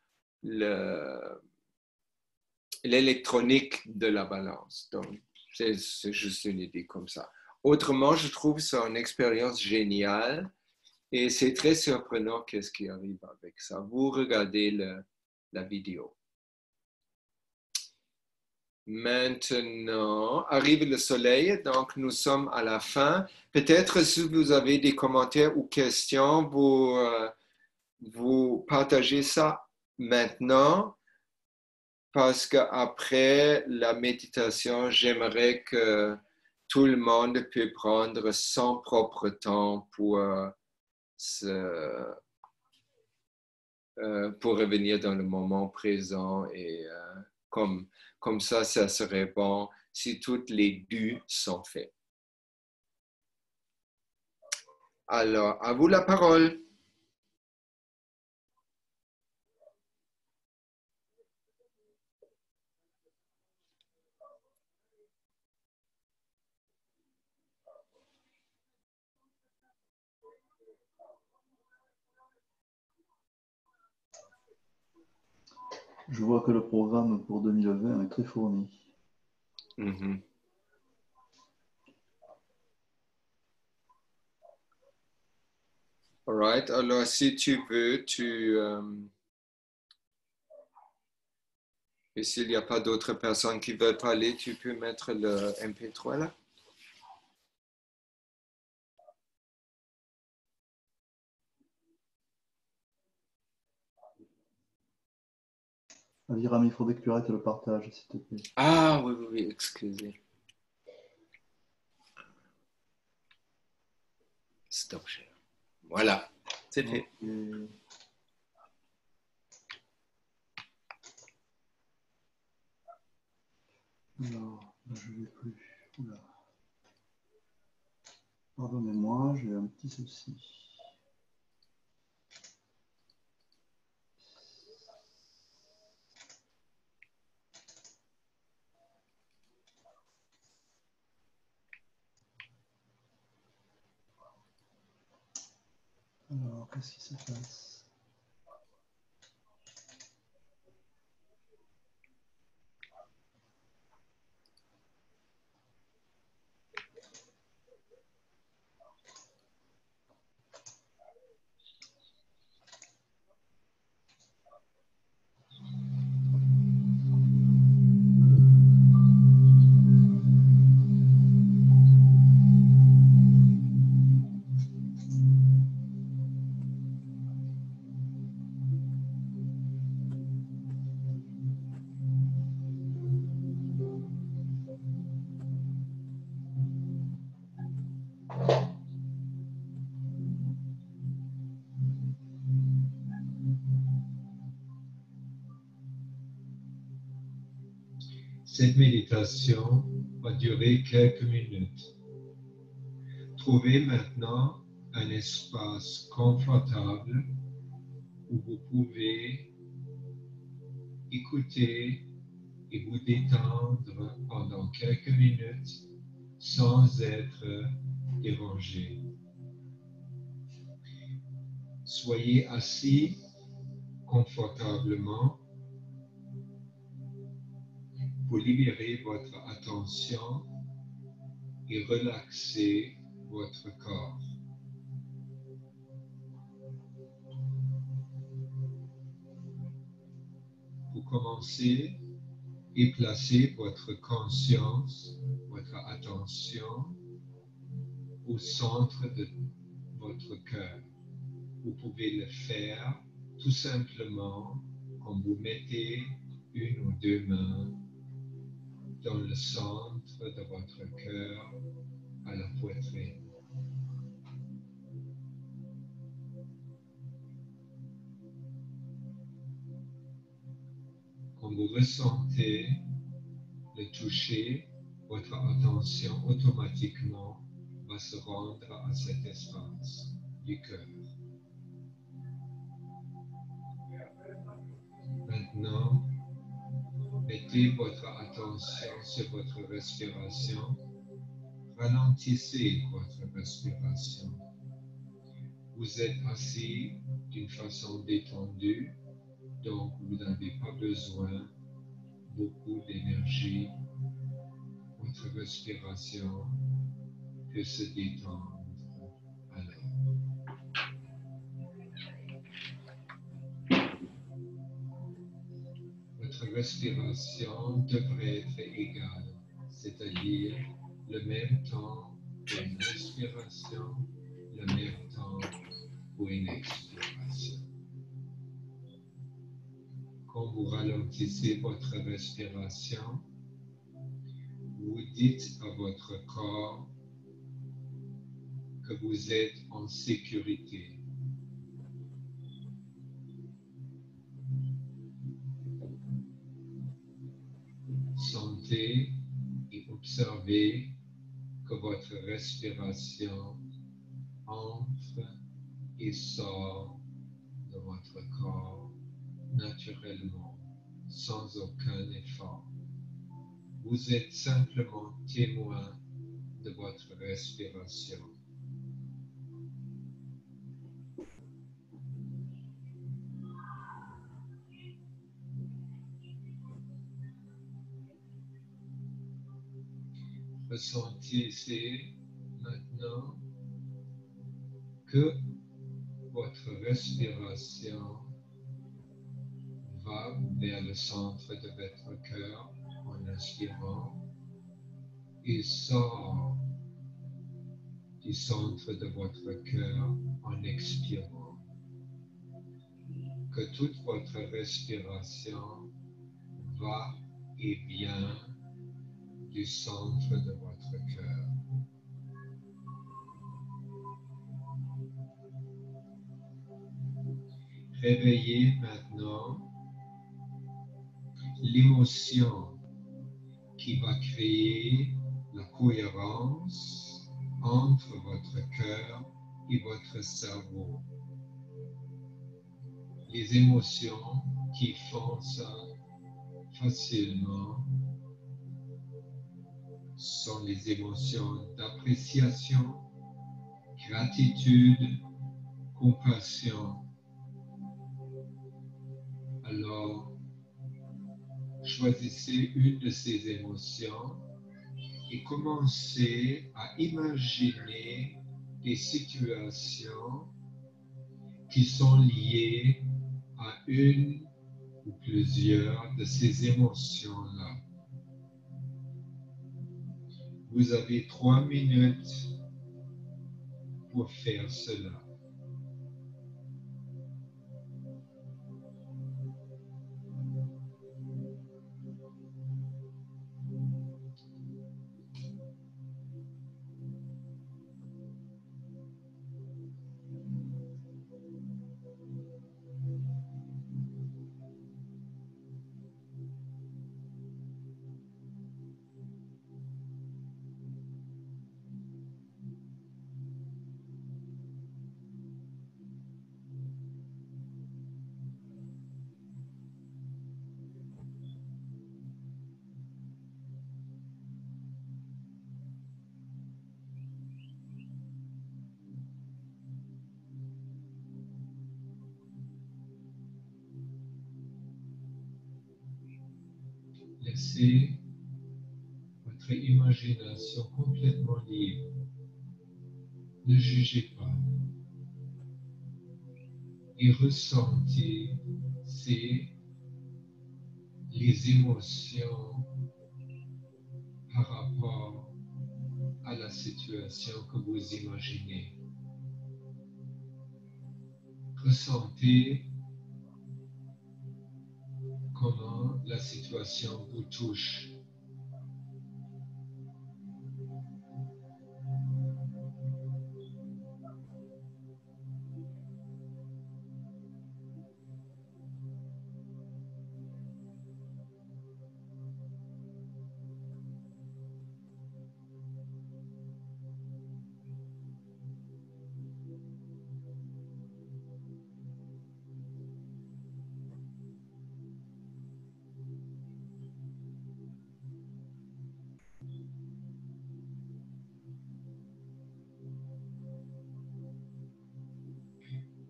l'électronique de la balance. Donc, c'est juste une idée comme ça. Autrement, je trouve ça une expérience géniale et c'est très surprenant qu'est-ce qui arrive avec ça. Vous regardez la vidéo. Maintenant, arrive le soleil, donc nous sommes à la fin. Peut-être si vous avez des commentaires ou questions, vous partagez ça maintenant, parce qu'après la méditation, j'aimerais que tout le monde puisse prendre son propre temps pour revenir dans le moment présent et comme ça serait bon si toutes les dus sont faits. Alors, à vous la parole. Je vois que le programme pour 2020 est très fourni. Mm-hmm. All right. Alors, si tu veux, et s'il n'y a pas d'autres personnes qui veulent parler, tu peux mettre le MP3 là. Aviram, il faudrait que tu arrêtes le partage, s'il te plaît. Ah, oui, oui, oui, excusez. Stop share. Voilà, c'est fait. Ok. Alors, là, je ne vais plus. Oula. Pardonnez-moi, j'ai un petit souci. Alors, qu'est-ce qui se passe? Cette méditation va durer quelques minutes. Trouvez maintenant un espace confortable où vous pouvez écouter et vous détendre pendant quelques minutes sans être dérangé. Soyez assis confortablement pour libérer votre attention et relaxer votre corps. Pour commencer, et placez votre conscience, votre attention au centre de votre cœur. Vous pouvez le faire tout simplement quand vous mettez une ou deux mains dans le centre de votre cœur à la poitrine. Quand vous ressentez le toucher, votre attention automatiquement va se rendre à cet espace du cœur. Maintenant, mettez votre attention sur votre respiration. Ralentissez votre respiration. Vous êtes assis d'une façon détendue, donc vous n'avez pas besoin beaucoup d'énergie. Votre respiration peut se détendre alors. Votre respiration devrait être égale, c'est-à-dire le même temps pour une respiration, le même temps pour une expiration. Quand vous ralentissez votre respiration, vous dites à votre corps que vous êtes en sécurité. Sentez et observez que votre respiration entre et sort de votre corps naturellement, sans aucun effort. Vous êtes simplement témoin de votre respiration. Ressentissez maintenant que votre respiration va vers le centre de votre cœur en inspirant et sort du centre de votre cœur en expirant. Que toute votre respiration va et vient du centre de votre cœur. Réveillez maintenant l'émotion qui va créer la cohérence entre votre cœur et votre cerveau. Les émotions qui font ça facilement sont les émotions d'appréciation, gratitude, compassion. Alors, choisissez une de ces émotions et commencez à imaginer des situations qui sont liées à une ou plusieurs de ces émotions-là. Vous avez 3 minutes pour faire cela. Laissez votre imagination complètement libre. Ne jugez pas. Et ressentez les émotions par rapport à la situation que vous imaginez. Ressentez comment la situation vous touche.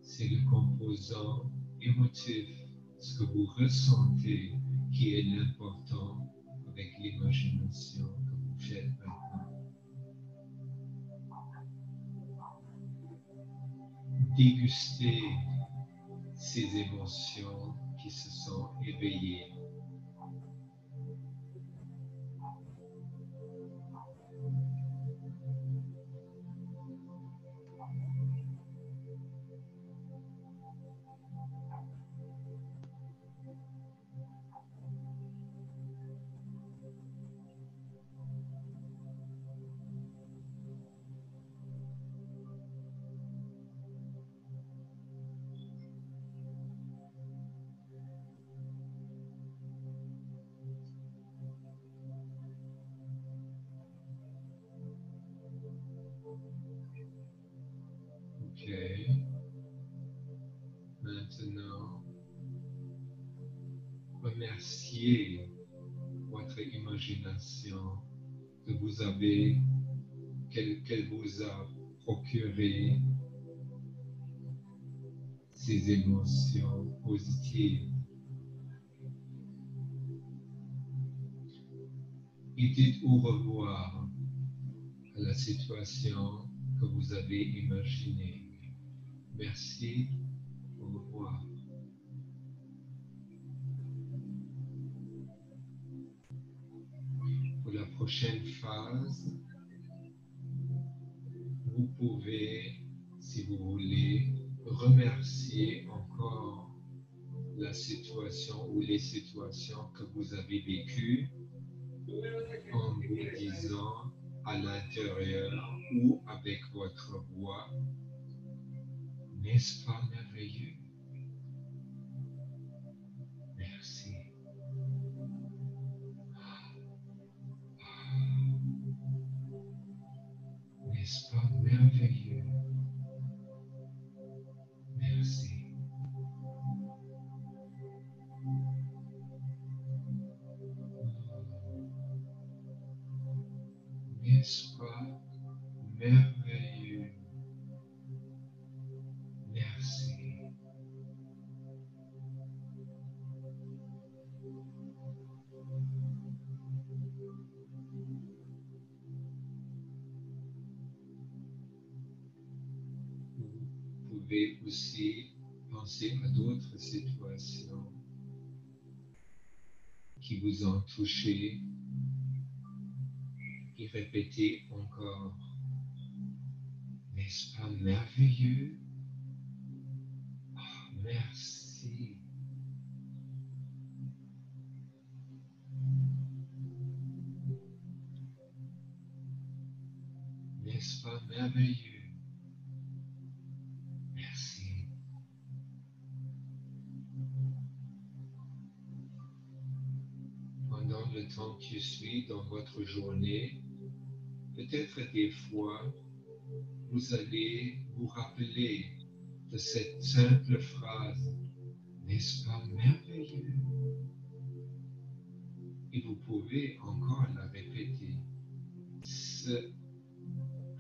C'est le composant émotif, ce que vous ressentez, qui est l'important avec l'imagination que vous faites maintenant. Dégustez ces émotions qui se sont éveillées. Ok. Maintenant, remerciez votre imagination qu'elle vous a procuré ces émotions positives. Et dites au revoir à la situation que vous avez imaginée. Merci, au revoir. Pour la prochaine phase, vous pouvez, si vous voulez, remercier encore la situation ou les situations que vous avez vécues en vous disant à l'intérieur ou avec votre voix, n'est-ce pas merveilleux? Merci. N'est-ce pas merveilleux? Merci. N'est-ce pas merveilleux? Merci. Vous pouvez aussi penser à d'autres situations qui vous ont touché et répétez encore, n'est-ce pas merveilleux? Ah, merci. N'est-ce pas merveilleux? Merci. Pendant le temps qui suit dans votre journée, peut-être des fois, vous allez vous rappeler de cette simple phrase, n'est-ce pas merveilleux? Et vous pouvez encore la répéter. Cette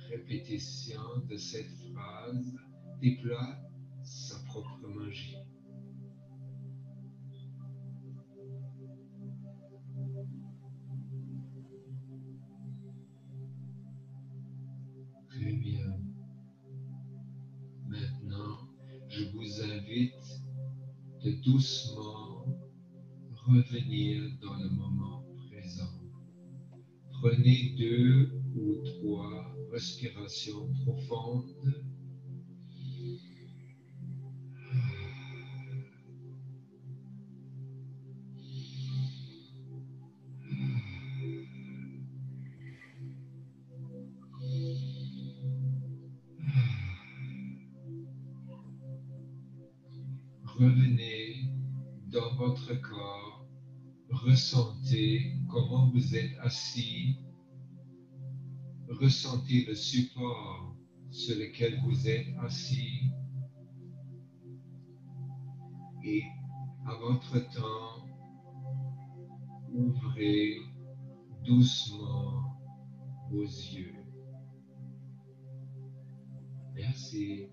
répétition de cette phrase déploie sa propre magie. Très bien. Maintenant, je vous invite de doucement revenir dans le moment présent. Prenez 2 ou 3 respirations profondes. Revenez dans votre corps, ressentez comment vous êtes assis, ressentez le support sur lequel vous êtes assis et à votre temps, ouvrez doucement vos yeux. Merci.